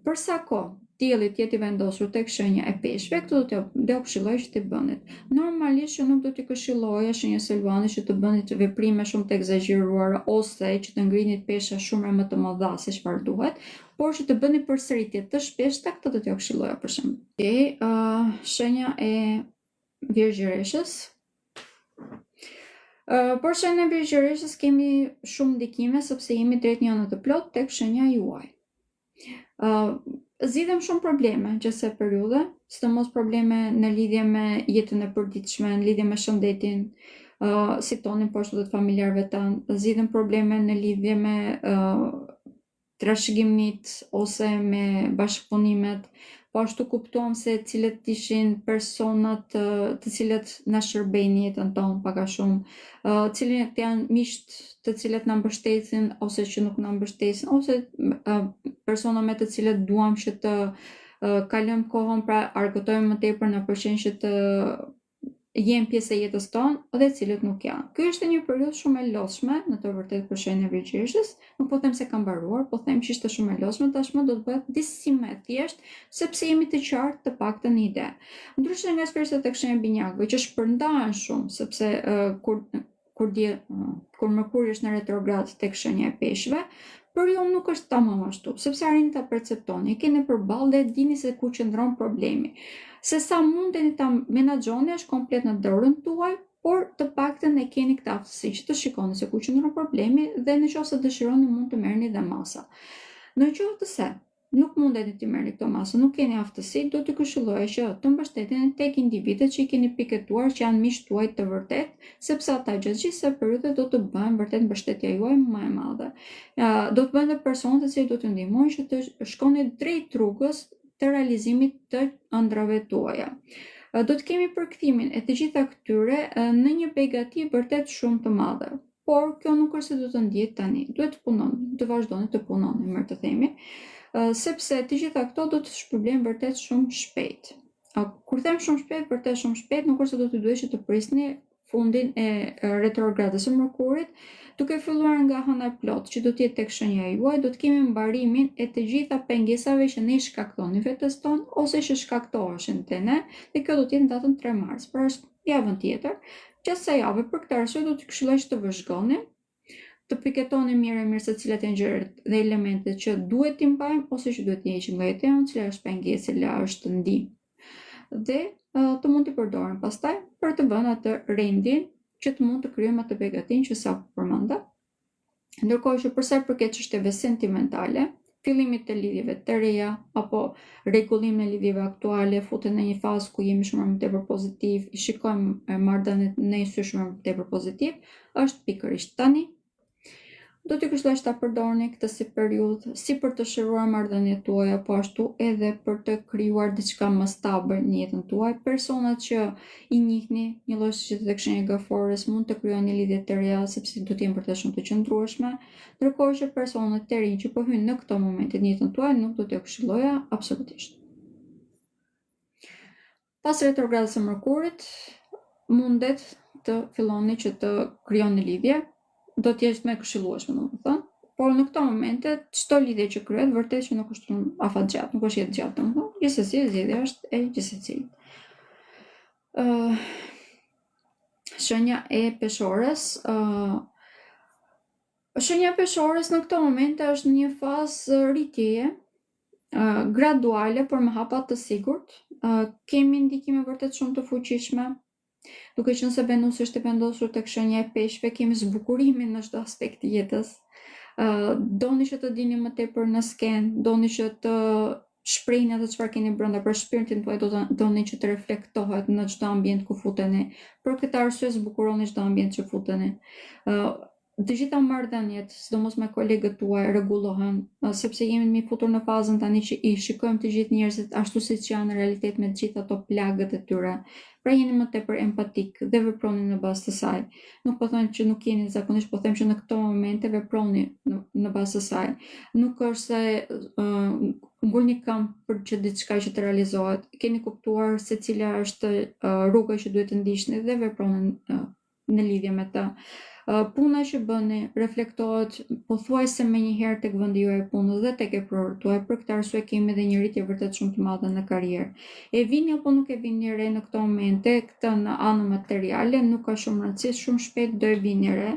Për sa kohë dielli të jetë i vendosur tek shenja e peshqve, këtë do t'ju këshilloj që t'i bënit. Normalisht që nuk do t'i këshilloja shenjës së Luanit që të bënit veprime shumë të egzageruara ose që të ngrinit pesha shumë më të mëdha se çfarë duhet, por që të bëni përsëritje të shpeshta, këtë do t'ju këshilloja për shembull. Shenja e Virgjëreshës. Por shenja e Virgjëreshës kemi shumë ndikime sepse jemi drejt një anë të plot tek shenja juaj. Zgjidhem shumë probleme gjatë kësaj periudhe, sidomos probleme në lidhje me jetën e përditshme, në lidhje me shëndetin, si tonin po ashtu dhe të familjarëve tanë, zgjidhem probleme në lidhje me trashëgimit ose me bashkëpunimet, po ashtu kuptuam se cilët ishin personat të cilët na shërbejnë jetën tonë pak a shumë, cilët janë miqt të cilët na mbështesin ose që nuk na mbështesin, ose persona me të cilët duam që të kalojmë kohën, pra argëtojmë më tepër në përqendje që të jenë pjesë e jetës tonë dhe cilët nuk janë. Ky është një periudhë shumë e lodhshme në të vërtetë për shenjën e Virgjëreshës. Nuk po them se ka mbaruar, po them që ishte shumë e lodhshme, tashmë do të bëhet disi më e thjeshtë sepse jemi të qartë të paktën në ide. Ndryshe nga eksperiencët tek shenja e Binjakëve që shpërndahen shumë sepse kur Merkuri është në retrograd tek shenja e Peshqve, për ju nuk është tamam ashtu, sepse arrini ta perceptoni, keni përballë dhe dini se ku qëndron problemi. Se sa mundeni ta menaxhoni është komplet në dorën tuaj, por të paktën e keni këtë aftësi që të shikoni se ku qëndron problemi dhe nëse dëshironi mund të merrni dhe masa. Nëse se nuk mundeni të merrni këto masa, nuk keni aftësi, do t'ju këshilloj që të mbështeteni tek individët që i keni piketuar që janë miqtë tuaj të vërtet, sepse ata gjatë gjithë kësaj periudhe do të bëjnë vërtet mbështetja juaj më e madhe. Do të bëhen personat që do t'ju ndihmojnë që të shkoni drejt rrugës të realizimit të ëndrave tuaja. Do të kemi përkthimin e të gjitha këtyre në një begati vërtet shumë të madhe. Por kjo nuk është se do të ndihet tani. Duhet të punoni, të vazhdoni të punoni, më të themi, sepse të gjitha këto do të shpërblejnë vërtet shumë shpejt. Kur them shumë shpejt, vërtet shumë shpejt, nuk është se do të duhet që të prisni fundin e retrogradës së Merkurit, duke filluar nga hëna plot që do të jetë tek shenja juaj, do të kemi mbarimin e të gjitha pengesave që ne i shkaktoni vetes tonë ose që shkaktoheshin te ne, dhe kjo do të jetë në datën 3 mars, pra është javën tjetër. Gjatë kësaj jave, për këtë arsye do të këshilloj që të vëzhgoni, të piketoni mirë se cilat janë gjërat dhe elementet që duhet t'i mbajmë ose që duhet t'i heqim nga jeta jonë, cila është pengesë, cila është ndihmë. Dhe të mund t'i përdorim pastaj për të vënë atë rendin që të mund të krijojmë atë begatin që sa përmenda. Ndërkohë që për sa i përket çështjeve sentimentale, fillimit të lidhjeve të reja apo rregullimin e lidhjeve aktuale, futen në një fazë ku jemi shumë më tepër pozitiv, i shikojmë marrëdhëniet në një sy shumë më tepër pozitiv, është pikërisht tani. Do t'ju këshilloj që ta përdorni këtë si periudhë, si për të shëruar marrëdhëniet tuaja, po ashtu edhe për të krijuar diçka më stabël në jetën tuaj. Personat që i njihni, një lloj si tek shenja e Gafores, mund të krijoni lidhje të reja sepse do të jenë vërtet shumë të qëndrueshme, ndërkohë që personat të rinj që po hyjnë në këtë moment në jetën tuaj nuk do t'ju këshilloja absolutisht. Pas retrogradës së Merkurit, mundet të filloni që të krijoni lidhje. Do të jetë më e këshillueshme, domethënë, por në këto momente çdo lidhje që kryhet vërtet që nuk është afatgjatë, nuk është jetë gjatë, domethënë, gjithsesi zgjedhja është e gjithsecilit. Shenja e Peshores, shenja e Peshores në këto momente është në një fazë rritjeje, graduale, por me hapa të sigurt. Kemi ndikime vërtet shumë të fuqishme. Duke qenë se Venusi është e vendosur tek shenja e Peshqve, kemi zbukurimin në çdo aspekt të jetës. Doni që të dini më tepër në skenë, doni që të shprehni atë çfarë keni brenda për shpirtin tuaj, doni që të reflektohet në çdo ambient ku futeni. Për këtë arsye zbukuroni çdo ambient që futeni. Të gjitha marrëdhëniet, sidomos me kolegët tuaj, rregullohen, sepse jemi mi futur në fazën tani që i shikojmë të gjithë njerëzit ashtu siç janë në realitet me të gjitha ato plagët e tyre. Pra jeni më tepër empatik dhe veproni në bazë të saj. Nuk po them që nuk jeni zakonisht, po them që në këto momente veproni në bazë të saj. Nuk është se ngulni këmbë për që diçka që të realizohet. Keni kuptuar se cila është rruga që duhet të ndiqni dhe veproni në lidhje me të. Puna që bëni reflektohet pothuajse menjëherë tek vendi juaj i punës dhe tek efroret tuaj. Për këtë arsye kemi edhe një rritje vërtet shumë të madhe në karrierë. E vini apo nuk e vini re në këto momente, këtë në anën materiale nuk ka shumë rëndësi, shumë shpejt do e vini re.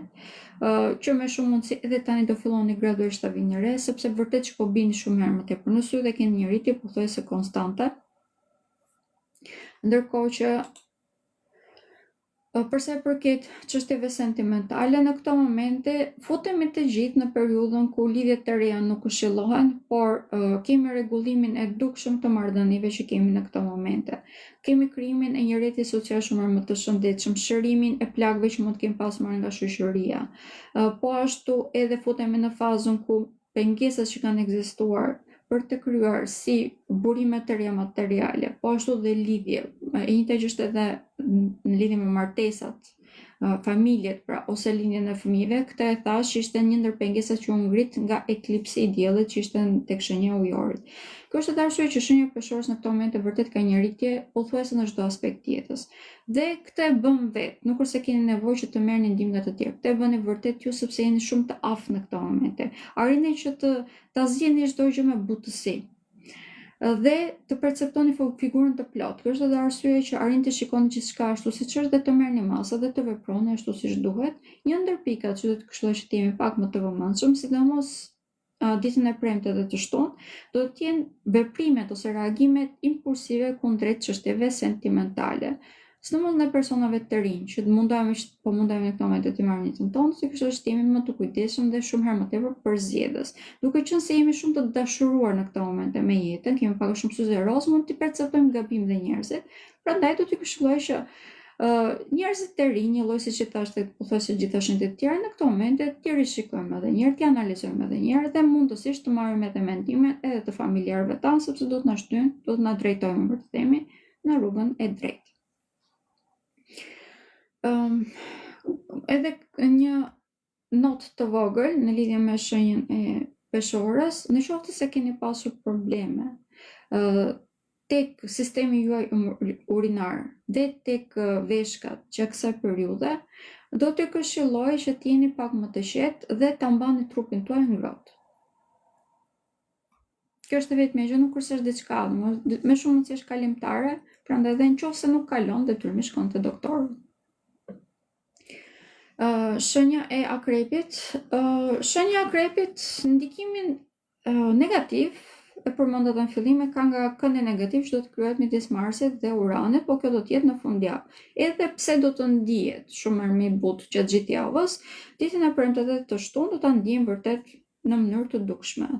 Që me shumë mundësi edhe tani do filloni gradualisht ta vini re, sepse vërtet që po bini shumë herë më tepër në sy dhe keni një rritje pothuajse konstante. Ndërkohë që përsa i përket çështjeve sentimentale, në këto momente futemi të gjithë në periudhën ku lidhjet të reja nuk këshillohen, por kemi rregullimin e dukshëm të marrëdhënieve që kemi në këto momente. Kemi krijimin e një rrjeti social shumë më të shëndetshëm, shërimin e plagëve që mund të kemi pas marrë nga shoqëria. Po ashtu edhe futemi në fazën ku pengesat që kanë ekzistuar për të krijuar si burime të reja materiale, po ashtu dhe lidhje. E njëjta gjë është edhe në lidhje me martesat, familjet pra, ose linjën e fëmijëve. Këtë e thash që ishte një ndër pengesat që u ngrit nga eklipsi i diellit që ishte tek shenja e ujorit. Kjo është arsye që shenja peshorës në këto momente vërtet ka një rritje pothuajse në çdo aspekt të jetës. Dhe këtë e bën vetë, nuk është se keni nevojë që të merrni ndihmë nga të tjerë. Këtë e bëni vërtet ju sepse jeni shumë të aftë në këto momente. Arrini që ta zgjidhni çdo gjë me butësi dhe të perceptoni figurën të plotë. Kjo është edhe arsyeja që arrin të shikoni gjithçka ashtu siç është dhe të merrni masa dhe të veproni ashtu siç duhet. Një ndër pikat që do të këshilloj që të jemi pak më të vëmendshëm, sidomos ditën e premte dhe të shtunë, do të jenë veprimet ose reagimet impulsive kundrejt çështjeve sentimentale. Sidomos në personave të rinj, që mundojmë në këto momente të marrin jetën tonë, si kështu është jemi më të kujdesshëm dhe shumë herë më tepër përzgjedhës. Duke qenë se jemi shumë të dashuruar në këto momente me jetën, kemi pak shumë syze roz, mund të perceptojmë gabim dhe njerëzit. Prandaj do t'i këshilloj që njerëzit të rinj, një lloj siç e thashë, pothuajse gjithë shenjtë të tjera në këto momente, t'i rishikojmë edhe një herë, t'i analizojmë edhe një herë dhe mundësisht të marrim edhe mendimet edhe të familjarëve tanë, sepse do të na shtyjnë, do të na drejtojnë për të themi në rrugën e drejtë. Edhe një notë të vogël në lidhje me shenjën e peshorës, në qoftë se keni pasur probleme tek sistemi juaj urinar dhe tek veshkat që kësaj periudhe, do të këshilloj që t'jeni pak më të qetë dhe ta mbani trupin tuaj ngrohtë. Kjo është vetëm gjë, nuk është diçka, më shumë mundësi është kalimtare, prandaj edhe nëse nuk kalon, detyrimisht shkon te doktori. Shenja e akrepit. Shenja e akrepit, ndikimin negativ e përmenda në fillim ka nga këndi negativ që do të krijohet midis Marsit dhe Uranit, po kjo do të jetë në fundjavë. Edhe pse do të ndihet shumë më i butë gjatë gjithë javës, ditën e premte dhe të shtunë do ta ndijmë vërtet në mënyrë të dukshme.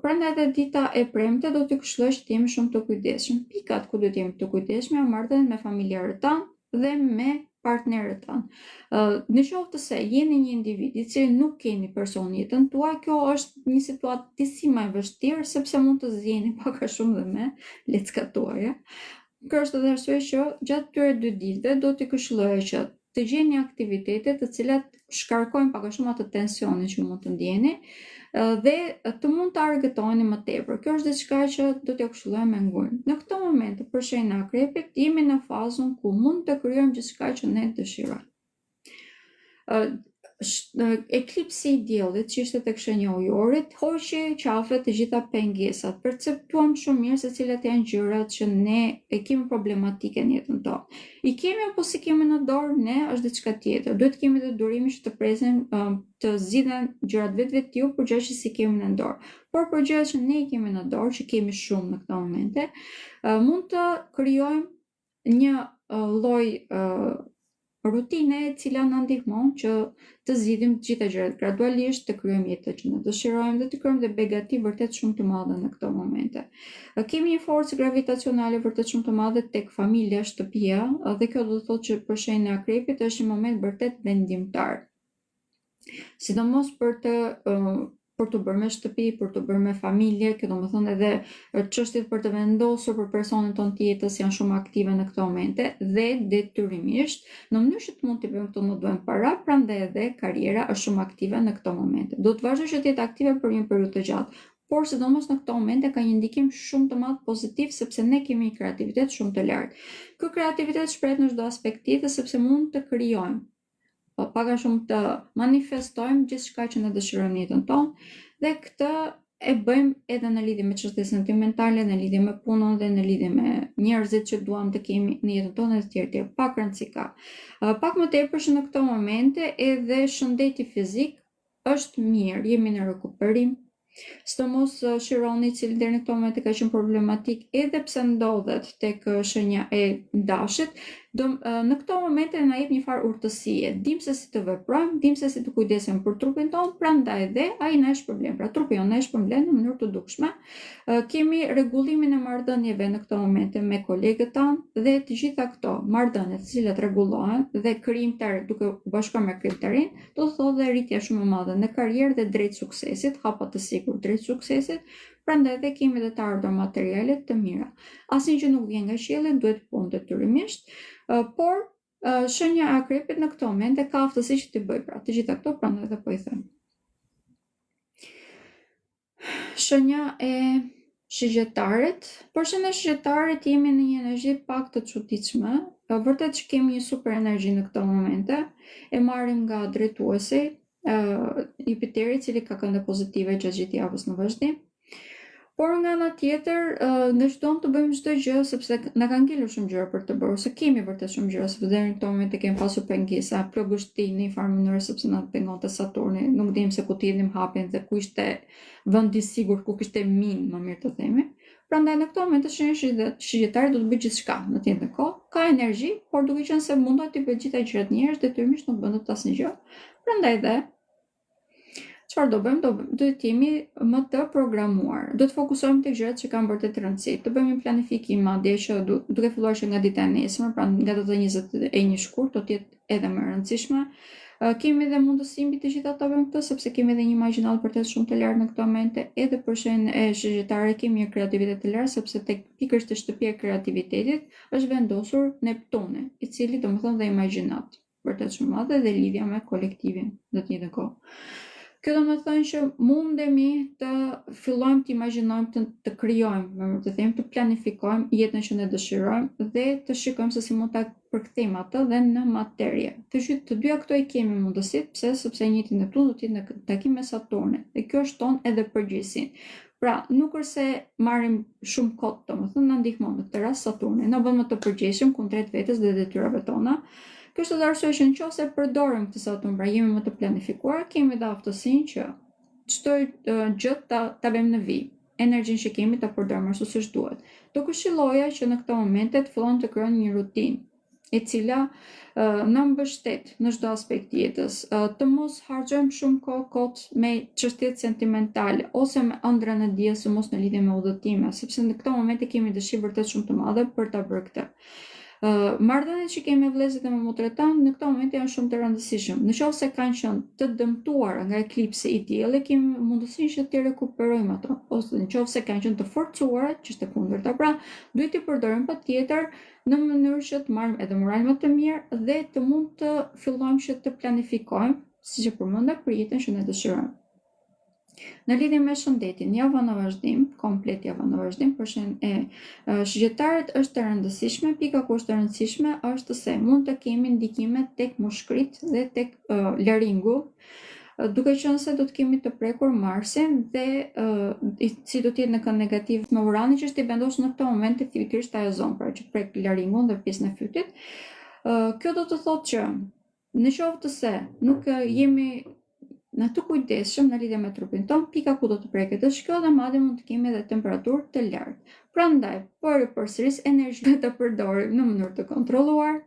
Prandaj edhe dita e premte do t'i këshilloj që të jemi shumë të kujdesshëm. Pikat ku duhet jemi të kujdesshëm janë marrëdhëniet me familjarët tanë dhe me partnerët tanë. Në qoftë se jeni një individ i cili nuk keni person jetën tuaj, kjo është një situatë disi më e vështirë, sepse mund të zgjeni pak a shumë dhe me leckat tuaja. Kjo është edhe arsye që gjatë këtyre 2 ditëve do t'i këshilloj që të gjeni aktivitete të cilat shkarkojnë pak a shumë atë tensionin që mund të ndjeni dhe të mund të argëtoheni më tepër. Kjo është diçka që do t'ja këshilloj me ngujnë. Në këto momente për shenjën e akrepit jemi në fazën ku mund të krijojmë gjithçka që ne dëshirojmë. Eklipsi i diellit që ishte tek shenja e ujorit hoqi qafe të gjitha pengesat. Perceptuam shumë mirë se cilat janë gjërat që ne e kemi problematike në jetën tonë. I kemi apo si kemi në dorë, ne është diçka tjetër. Duhet kemi të durimin që të presim të zgjidhen gjërat vetvetiu për gjërat që si kemi në dorë. Por për gjërat që ne i kemi në dorë, që kemi shumë në këto momente, mund të krijojmë një lloj rutine e cila na ndihmon që të zgjidhim të gjitha gjërat gradualisht, të krijojmë jetën që ne dëshirojmë dhe të krijojmë dhe begati vërtet shumë të madhe në këto momente. Kemi një forcë gravitacionale vërtet shumë të madhe tek familja, shtëpia, dhe kjo do të thotë që për shenjën e akrepit është një moment vërtet vendimtar. Sidomos për të bërë me shtëpi, për të bërë me familje, kjo do më thënë edhe çështjet për të vendosur për personin tonë të jetës janë shumë aktive në këto momente dhe detyrimisht në mënyrë që të mund të bëjmë këto në duhen para, prandaj edhe karriera është shumë aktive në këto momente. Do të vazhdoj që të jetë aktive për një periudhë të gjatë, por sidomos në këto momente ka një ndikim shumë të madh pozitiv sepse ne kemi një kreativitet shumë të lartë. Ky kreativitet shprehet në çdo aspekt tjetër sepse mund të krijojmë pak a shumë të manifestojmë gjithçka që ne dëshirojmë në jetën tonë dhe këtë e bëjmë edhe në lidhje me çështje sentimentale, në lidhje me punën dhe në lidhje me njerëzit që duam të kemi në jetën tonë dhe të tjerë. Pak rëndësi ka. Pak më tepër që në këto momente edhe shëndeti fizik është mirë, jemi në rekuperim. Sidomos Shironi i cili deri në këtë moment ka qenë problematik edhe pse ndodhet tek shenja e dashit, në këto momente na jep një farë urtësie, dim se si të veprojmë, dim se si të kujdesem për trupin tonë, prandaj edhe ai na shpërblen. Pra trupi jonë na shpërblen në mënyrë të dukshme. Kemi rregullimin e marrëdhënieve në këto momente me kolegët tanë dhe të gjitha këto marrëdhënie të cilat rregullohen dhe krijimtar duke u bashkuar me krijimtarin, do të thotë rritje shumë e madhe në karrierë dhe drejt suksesit, hapa të sigurt drejt suksesit. Prandaj edhe kemi dhe të ardhur materiale të mira. Asnjë që nuk vjen nga qielli duhet punë detyrimisht, por shenja e akrepit në këto momente ka aftësi që të bëj pra të gjitha këto, prandaj edhe po i them. Shenja e shigjetarit, por shenja e shigjetarit jemi në një energji pak të çuditshme, vërtet që kemi një super energji në këto momente, e marrim nga drejtuesi Jupiteri, i cili ka kënde pozitive gjatë gjithë javës në vazhdim. Por nga ana tjetër, ne çdojmë të bëjmë çdo gjë sepse na kanë ngelur shumë gjëra për të bërë, ose kemi vërtet shumë gjëra, sepse deri në këtë moment e kemi pasur pengesa, plogështi në një farë mënyrë sepse na pengonte Saturni, nuk dim se ku të hidhnim hapin dhe ku ishte vendi i sigurt, ku kishte min, më mirë të themi. Prandaj në këtë moment shenja shigjetare do të bëjë gjithçka në të njëjtën kohë, ka energji, por duke qenë se mundohet të bëjë gjitha gjërat njerëz, detyrimisht nuk bën dot asnjë gjë. Prandaj dhe çfarë do bëjmë? Duhet të jemi më të programuar. Do të fokusohemi tek gjërat që kanë vërtet rëndësi. Të bëjmë një planifikim madje që duke filluar që nga dita e nesër, pra nga data 21 shkurt do të jetë edhe më e rëndësishme. Kemi edhe mundësi mbi të gjitha të bëjmë këtë sepse kemi edhe një imagjinat vërtet shumë të lartë në këtë momente, edhe për shenjën e shigjetare kemi një kreativitet të lartë sepse tek pikërisht të shtëpia e kreativitetit është vendosur Neptuni, i cili domethënë dhe imagjinat vërtet shumë madhe dhe lidhja me kolektivin në të njëjtën kohë. Kjo do të thënë që mundemi të fillojmë të imagjinojmë, të krijojmë, të themi, të planifikojmë jetën që ne dëshirojmë dhe të shikojmë se si mund ta përkthejmë atë dhe në materie. Të dyja këto i kemi mundësitë, pse? Sepse njëti Neptun do të jetë në takim me Saturnin dhe kjo shton edhe përgjegjësinë. Pra, nuk është se marrim shumë kohë, domethënë na ndihmon në këtë rast Saturni, na bën më të përgjegjshëm kundrejt vetes dhe detyrave tona. Kjo është arsye që nëse përdorim këtë Saturn, pra jemi më të planifikuar, kemi dhe aftësinë që çdo gjë ta bëjmë në vijë. Energjinë që kemi ta përdorim ashtu siç duhet. Do këshilloja që në këto momente të fillojmë të krijojmë një rutinë e cila na mbështet në çdo aspekt të jetës, të mos harxojmë shumë kohë kot me çështjet sentimentale ose me ëndrrën e dijes, mos në lidhje me udhëtime, sepse në këto momente kemi dëshirë vërtet shumë të madhe për ta bërë këtë. Marrëdhëniet që kemi me vëllezërit e me motrat tanë në këtë moment janë shumë të rëndësishëm. Nëse kanë qenë të dëmtuara nga eklipsi i diellit, kemi mundësinë që të rekuperojmë ato, ose nëse kanë qenë të forcuara, që është e kundërta. Pra, duhet të përdorim patjetër në mënyrë që të marrim edhe moral më të mirë dhe të mund të fillojmë që të planifikojmë, siç e përmenda, për jetën që ne dëshirojmë. Në lidhje me shëndetin, java në vazhdim, komplet java në vazhdim, për shenjën e shigjetarit është e rëndësishme. Pika ku është e rëndësishme është se mund të kemi ndikime tek mushkrit dhe tek laringu, duke qenë se do të kemi të prekur Marsin dhe si do të jetë në kënd negativ me Uranin që është i vendosur në këtë moment pikërisht ajo zonë, pra që prek laringun dhe pjesën e fytit. Kjo do të thotë që nëse nuk jemi në të kujdesshëm në lidhje me trupin ton, pika ku do të preket është kjo dhe madje mund të kemi edhe temperaturë të lartë. Prandaj, përsëris energjinë të përdorim në mënyrë të kontrolluar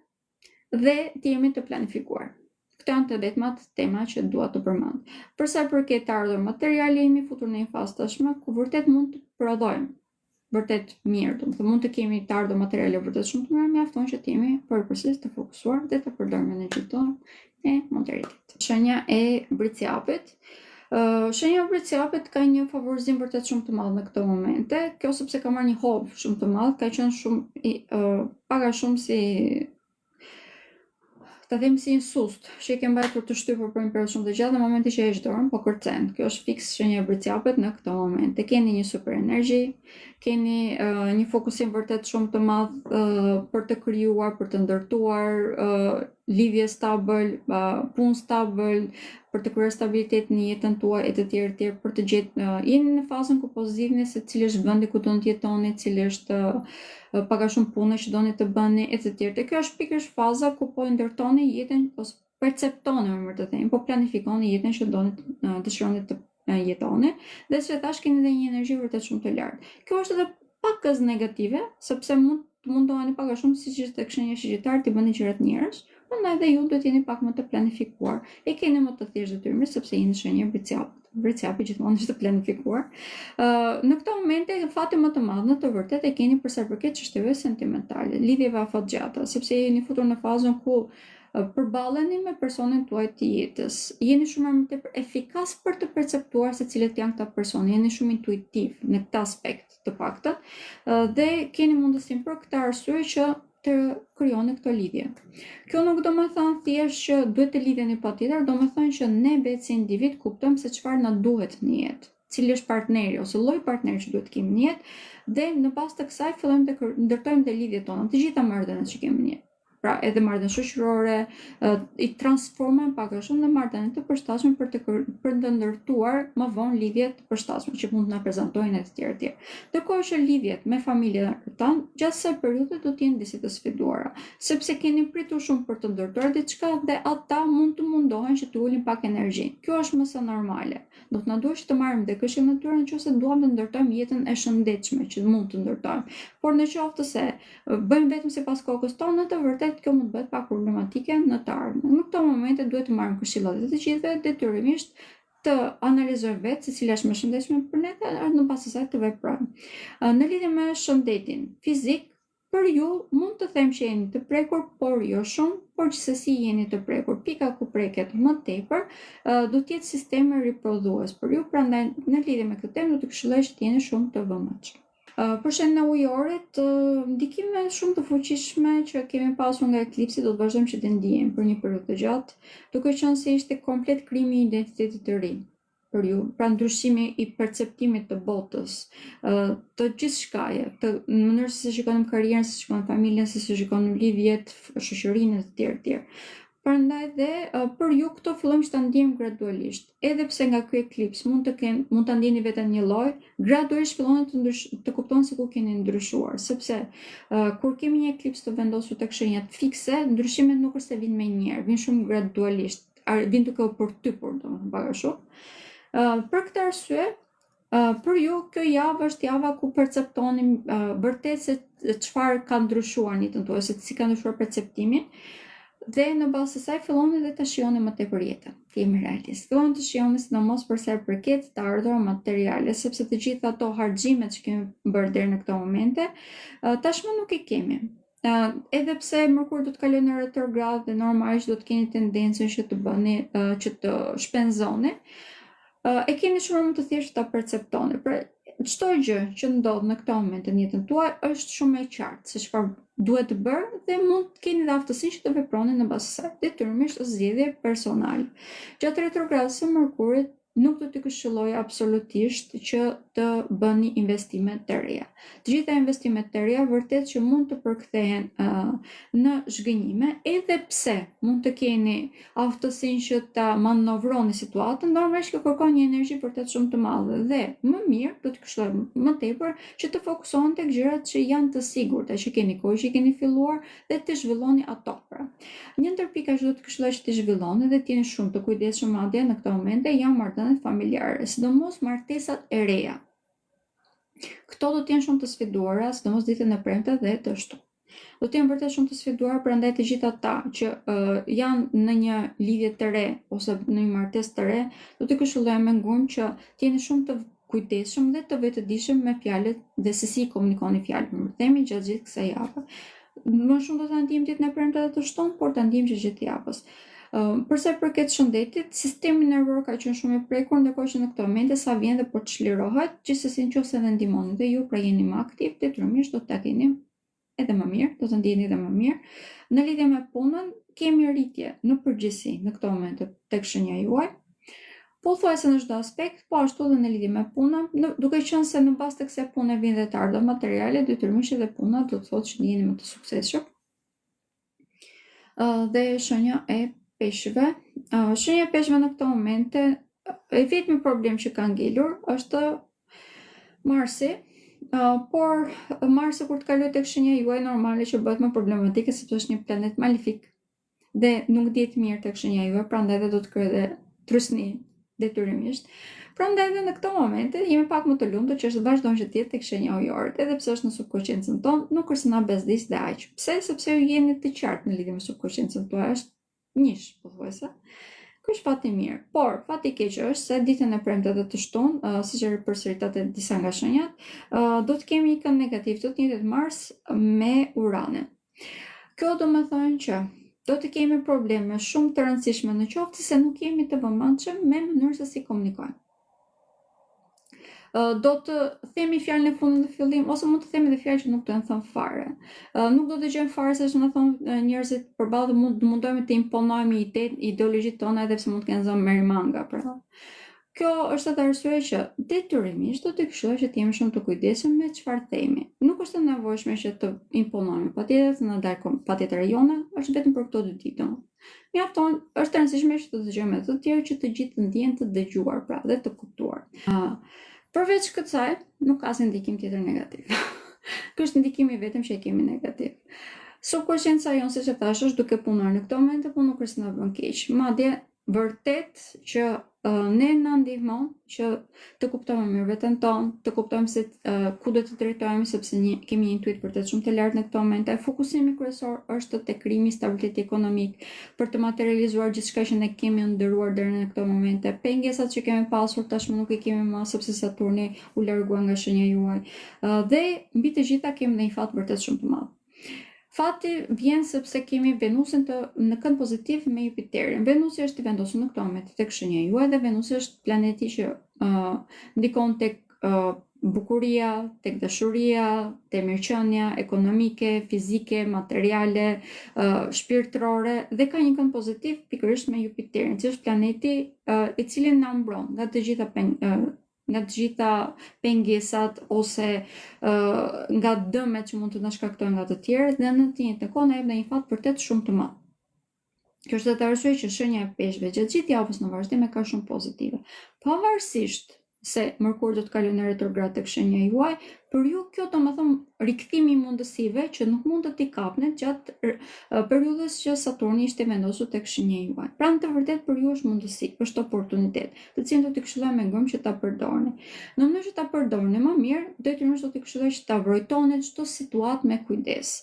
dhe të jemi të planifikuar. Këto janë të vetmat tema që dua të përmend. Për sa i përket të ardhur materiale, jemi futur në një fazë tashmë ku vërtet mund të prodhojmë vërtet mirë, domethënë mund të kemi të ardhur materiale vërtet shumë të mira, mjafton që të jemi përpërsisht të fokusuar dhe të përdorim energjinë tonë e modernitetit. Shenja e Briciapit. Shenja e Briciapit ka një favorizim vërtet shumë të madh në këto momente. Kjo sepse ka marrë një hov shumë të madh, ka qenë shumë paga shumë si ta them si një sust, që i ke mbajtur të shtypur për një periudhë shumë të gjatë, në momenti që e heq dorën, po kërcen. Kjo është fiks shenja e Briciapit në këto momente. Keni një super energji, keni një fokusim vërtet shumë të madh për të krijuar, për të ndërtuar lidhje stabil, punë stabil, për të kryer stabilitet në jetën tuaj e të tjerë, për të gjetë jeni në fazën ku po zgjidhni se cili është vendi ku do të jetoni, cili është paga shumë punë që doni të bëni e të tjerë. Kjo është pikërisht faza ku po ndërtoni jetën ose perceptoni më të them, po planifikoni jetën që dëshironi të jetoni, dhe si thash keni edhe një energji vërtet shumë të lartë. Kjo është edhe pakës negative, sepse mund të mundoheni paga shumë siç është tek shenja shqiptare të bëni gjërat njerëz, prandaj edhe ju duhet jeni pak më të planifikuar. E keni më të thjeshtë detyrimisht sepse jeni shenja Briciapit. Briciapi gjithmonë është të planifikuar. Në këto momente fati më të madh në të vërtetë e keni për sa i përket çështjeve sentimentale, lidhjeve afatgjata, sepse jeni futur në fazën ku përballeni me personin tuaj të jetës. Jeni shumë më tepër efikas për të perceptuar se cilët janë këta persona. Jeni shumë intuitiv në këtë aspekt të paktën dhe keni mundësinë për këtë arsye që të krijoni këto lidhje. Kjo nuk do të thonë thjesht që duhet të lidheni patjetër, do të thonë që ne vetë si individ kuptojmë se çfarë na duhet në jetë, cili është partneri ose lloji partneri që duhet të kemi në jetë, dhe në bazë të kësaj fillojmë të ndërtojmë të lidhjet tona, të gjitha marrëdhëniet që kemi në jetë. Pra edhe marrëdhënie shoqërore, i transformojmë pak a shumë në marrëdhënie të përshtatshme për të ndërtuar më vonë lidhje të përshtatshme që mund të na prezantojnë të tjerë. Ndërkohë që lidhjet me familjen tanë gjatë kësaj periudhe do të jenë disi të sfiduara, sepse keni pritur shumë për të ndërtuar diçka dhe ata mund të mundohen që të ulin pak energji. Kjo është më së normale. Do të na duhet që të marrim dhe këshillën e tyre nëse duam të ndërtojmë jetën e shëndetshme që mund të ndërtojmë. Por në qoftë se bëjmë vetëm sipas kokës tonë, në të vërtetë kjo mund të bëhet pak problematike në të ardhmen. Në këto momente duhet të marrim këshillat e të gjithëve, detyrimisht të analizojmë vetë se cila është më shëndetshme për ne dhe në bazë të saj të veprojmë. Në lidhje me shëndetin fizik, për ju mund të them që jeni të prekur, por jo shumë, por gjithsesi jeni të prekur. Pika ku preket më tepër do të jetë sistemi riprodhues për ju, prandaj në lidhje me këtë temë do të këshilloj që të jeni shumë të vëmendshëm. Për shenjën e ujorit, ndikime shumë të fuqishme që kemi pasur nga eklipsi do të vazhdojmë që të ndijemi për një periudhë të gjatë, duke qenë se ishte komplet krimi i identitetit të ri për ju, pra ndryshimi i perceptimit të botës, të gjithçkaje, në mënyrë se shikojmë karrierën, se shikojmë familjen, se shikojmë lidhjet, shoqërinë e të tjerë. Prandaj dhe për ju këto fillojmë që ta ndjejmë gradualisht. Edhe pse nga ky eklips mund ta ndjeni veten një lloj, gradualisht filloni të kuptoni se ku keni ndryshuar, sepse kur kemi një eklips të vendosur tek shenjat fikse, ndryshimet nuk është se vinë me njëherë, vinë shumë gradualisht, vinë duke u përtypur, domethënë pak a shumë. Për këtë arsye, për ju kjo javë është java ku perceptoni vërtet se çfarë ka ndryshuar në jetën tuaj, se si ka ndryshuar perceptimi. Dhe në bazë të saj filloni dhe të shihoni më tepër jetën. Të jemi realist. Filloni të shihoni sidomos për sa i përket të ardhurave materiale, sepse të gjitha ato harximet që kemi bërë deri në këto momente, tashmë nuk i kemi. Edhe pse Mërkuri do të kalojë në retrograd dhe normalisht do të keni tendencën që të bëni që të shpenzoni, e keni shumë më të thjeshtë ta perceptoni. Pra, çdo gjë që ndodh në këtë moment në jetën tuaj është shumë e qartë se çfarë duhet të bërë dhe mund të keni dhe aftësinë që të veproni në bazë të saj. Detyrimisht është zgjedhje personale. Gjatë retrogradës së Mërkurit nuk do të këshilloj absolutisht që të bëni investime të reja. Të gjitha investimet të reja vërtet që mund të përkthehen në zhgënjime, edhe pse mund të keni aftësinë që ta manovroni situatën, normalisht kjo kërkon një energji vërtet shumë të madhe dhe më mirë do të këshilloj më tepër që të fokusohen tek gjërat që janë të sigurta, që keni kohë, që keni filluar dhe të zhvilloni ato. Pra, një ndër pikat që do të këshilloj që të zhvilloni dhe të jeni shumë të kujdesshëm madje në këto momente janë marrëdhëniet familjare, sidomos martesat e reja. Këto do të jenë shumë të sfiduara, sidomos ditën e premte dhe të shtunë. Do të jenë vërtet shumë të sfiduar, prandaj të gjithë ata që janë në një lidhje të re ose në një martesë të re, do të këshilloj me ngurmë që të jeni shumë të kujdesshëm dhe të vetëdijshëm me fjalët dhe se si komunikoni fjalët. Themi gjatë gjithë kësaj jave. Më shumë do ta ndijmë ditën e premte dhe të shtunë, por ta ndijmë që gjithë javës. Përsa i përket shëndetit, sistemi nervor ka qenë shumë i prekur, ndërkohë që në këtë moment sa vjen dhe po çlirohet, gjithsesi nëse edhe ndihmoni dhe ju pra jeni më aktiv, detyrimisht do ta keni edhe më mirë, do të ndjeni edhe më mirë. Në lidhje me punën, kemi rritje në përgjithësi në këtë moment tek shenja juaj. Pothuajse në çdo aspekt, po ashtu edhe në lidhje me punën, duke qenë se në bazë të kësaj pune vijnë dhe të ardha materiale, detyrimisht edhe puna do të thotë që jeni më të suksesshëm. Dhe shenja e peshëve. Shenja e peshëve në këtë momente, e vetmi problem që ka ngelur është Marsi, por Marsi kur të kaloj tek shenja juaj normale që bëhet më problematike sepse është një planet malefik dhe nuk dihet mirë tek shenja juaj, prandaj edhe do të krijojë dhe trysni detyrimisht. Prandaj edhe në këtë momente jemi pak më të lumtur që është vazhdon që të jetë tek shenja ujore, edhe pse është në subkonsciencën tonë, nuk është na bezdis dhe aq. Pse? Sepse ju jeni të qartë në lidhje me subkonsciencën tuaj, është njësh, pothuajse. Ky është fati mirë, por fati i keq është se ditën e premte dhe të shtunë, siç e përsëritat disa nga shenjat, do të kemi një kënd negativ të njëjtit Mars me Uranin. Kjo do të thonë që do të kemi probleme shumë të rëndësishme në qoftë se nuk jemi të vëmendshëm me mënyrën se si komunikojmë. Do të themi fjalën e fundit në fillim, ose mund të themi edhe fjalë që nuk do të them fare. Nuk do të dëgjojmë fare se na thon njerëzit përballë mundojmë të imponojmë ideologjitë tona edhe pse mund të kenë zënë merimanga pra. Kjo është edhe arsye që detyrimisht do të këshilloj që të jemi shumë të kujdesshëm me çfarë themi. Nuk është e nevojshme që të imponojmë patjetër në dalë patjetër jona, është vetëm për këto 2 ditë. Mjafton, është e rëndësishme që të dëgjojmë edhe të tjerë që të gjithë të ndjehen të dëgjuar pra dhe të kuptuar. Përveç kësaj, nuk ka asnjë ndikim tjetër negativ. Ky është ndikimi vetëm që e kemi negativ. Subkonsciencia jonë, siç e thash, është duke punuar në këtë moment, por nuk është na bën keq. Madje vërtet që ne na ndihmon që të kuptojmë mirë veten tonë, të kuptojmë se ku do të drejtohemi sepse kemi një intuit vërtet shumë të lartë në këtë moment. Fokusimi kryesor është tek krijimi i stabiliteti ekonomik për të materializuar gjithçka që ne kemi ndëruar deri në këtë moment. Pengesat që kemi pasur tashmë nuk i kemi më sepse Saturni u largua nga shenja juaj. Dhe mbi të gjitha kemi një fat vërtet shumë të madh. Fati vjen sepse kemi Venusin në kënd pozitiv me Jupiterin. Venusi është i vendosur në këtë moment tek shenja juaj dhe Venusi është planeti që ndikon tek bukuria, tek dashuria, tek mirëqenia ekonomike, fizike, materiale, shpirtërore dhe ka një kënd pozitiv pikërisht me Jupiterin, që është planeti i cili na mbron nga të gjitha pengesat ose nga dëmet që mund të na shkaktojnë nga të tjerët dhe në të njëjtën kohë na jep një fat vërtet shumë të madh. Kjo është edhe arsye që shenja e peshëve gjatë gjithë javës në vazhdim ka shumë pozitive. Pavarësisht se Mërkuri do të kalojë në retrograd tek shenja juaj, për ju kjo do të thonë rikthimi i mundësive që nuk mund të t'i kapnin gjatë periudhës që Saturni ishte vendosur tek shenja juaj. Pra në të vërtetë për ju është mundësi, është oportunitet, të cilën do t'i këshilloj me ngërm që ta përdorni. Në mënyrë që ta përdorni më mirë, detyrimisht do t'i këshilloj që ta vrojtoni çdo situatë me kujdes.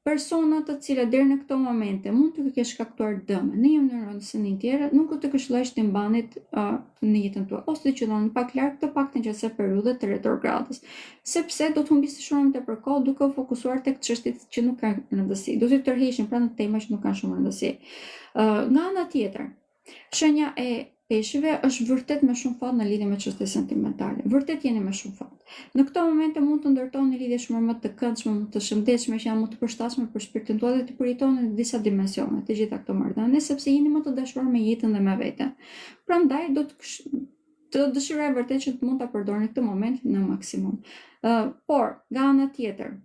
Persona të cilat deri në këto momente mund të kenë shkaktuar dëme në një mënyrë ose në tjetër, nuk do të këshilloj që të mbanit në jetën tuaj, ose të qëndroni pak larg të paktën gjatë periudhës të retrogradës, sepse do të humbisni shumë tepër kohë duke u fokusuar tek çështjet që nuk kanë rëndësi. Do të tërheqin pranë tema që nuk kanë shumë rëndësi. Nga ana tjetër, shenja e peshëve është vërtet me shumë fat në lidhje me çështje sentimentale. Vërtet jeni me shumë fat. Në këto momente mund të ndërtoni lidhje shumë më të këndshme, më të shëndetshme, që janë më të përshtatshme për shpirtin tuaj dhe të përjetoni në disa dimensione të gjitha këto marrëdhënie, sepse jeni më të dashuruar me jetën dhe me veten. Prandaj do të dëshiroj vërtet që mund ta përdorni këtë moment në maksimum. Por nga ana tjetër,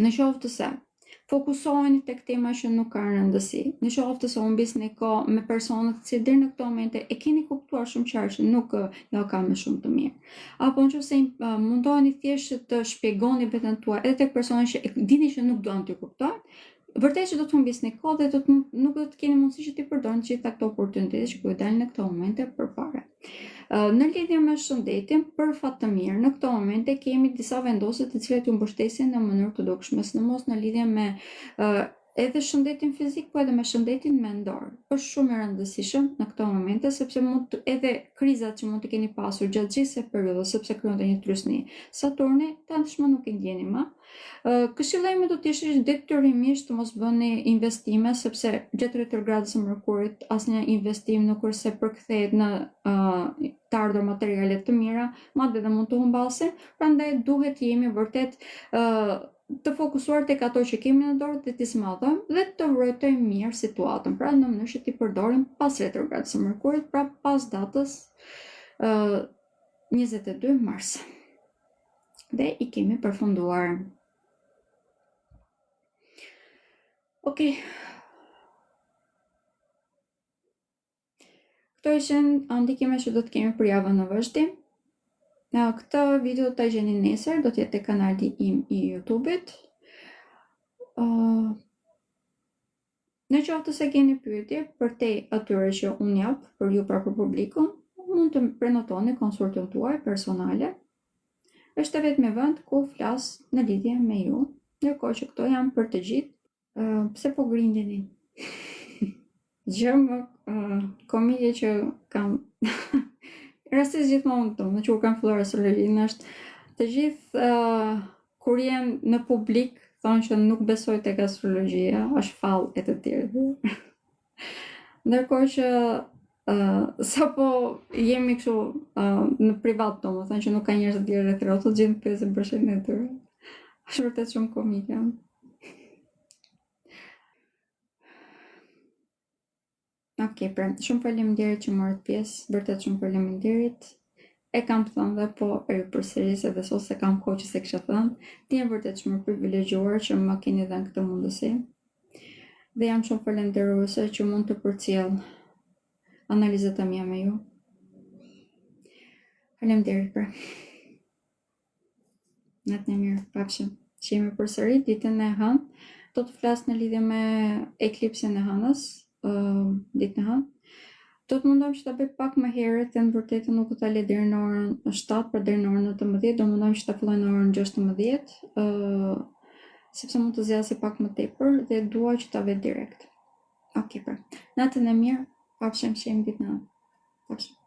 në qoftë se fokusoheni tek tema që nuk kanë rëndësi. Në qoftë se humbisni kohë me personat që deri në këtë moment e keni kuptuar shumë qartë që nuk ja kanë më shumë të mirë. Apo nëse mundoheni thjesht të shpjegoni veten tuaj edhe tek personat që dini që nuk duan t'ju kuptojnë, vërtet që do të humbisni kohë dhe nuk do të keni mundësi që t'i përdorni gjitha këto oportunitete që po ju dalin në këto momente përpara. Në lidhje me shëndetin, për fat të mirë, në këto momente kemi disa vendosje të cilat ju mbështesin në mënyrë të dukshme, sidomos në lidhje me edhe shëndetin fizik, po edhe me shëndetin mendor. Është shumë e rëndësishëm në këto momente, sepse edhe krizat që mund të keni pasur gjatë gjithë kësaj periudhe, sepse krijonte një trysni Saturni, tashmë nuk i ndjeni më. Këshillimi do të ishte detyrimisht të mos bëni investime, sepse gjatë retrogradës së Mërkurit asnjë investim nuk është se përkthehet në të ardhur materiale të mira, madje edhe mund të humbasin, prandaj duhet jemi vërtet të fokusuar tek ato që kemi në dorë dhe t'i smadhojmë dhe të vërtetojmë mirë situatën, pra në mënyrë që t'i përdorim pas retrogradës së Mërkurit, pra pas datës 22 mars. Dhe i kemi përfunduar. Okej. Këto ishin ndikimet që do të kemi për javën në vazhdim. Këtë video do ta gjeni nesër, do të jetë te kanali im i YouTube-it. Në qoftë se keni pyetje për te atyre që unë jap për ju pra për publikun, mund të prenotoni konsultën tuaj personale. Është vetëm vend ku flas në lidhje me ju, ndërkohë që këto janë për të gjithë. Pse po grindeni? Gjë më komedie që kam rastisht gjithmonë në që kur kam filluar astrologjinë është të gjithë kur jenë në publik thonë që nuk besoj tek astrologjia, është fallë e të tjerë. Ndërkohë që sapo jemi kështu në privat, domethënë që nuk ka njerëz të tjerë rreth rreth, të gjithë pyesin për shëndetin e tyre. Është vërtet shumë komike. Okej, pra, shumë faleminderit që morët pjesë, vërtet shumë faleminderit. E kam thënë dhe po e përsëris edhe sot se kam kohë që se kisha thënë. Ti jam vërtet shumë privilegjuar që më keni dhënë këtë mundësi. Dhe jam shumë falënderuese që mund të përcjell analizat e mia me ju. Faleminderit pra. Natën e mirë, pafshim. Shihemi përsëri ditën e hënë. Do të flas në lidhje me eklipsin e hënës. Ditën e hënë. Do të mundojmë që ta bëj pak më herët, në vërtetë nuk do ta lë deri në orën 7, por deri në orën 19, do mundojmë që ta filloj në orën 16, sepse mund të zgjasë pak më tepër dhe dua që ta vë direkt. Okej, pra. Natën e mirë, pafshim ditën e hënë. Pafshim.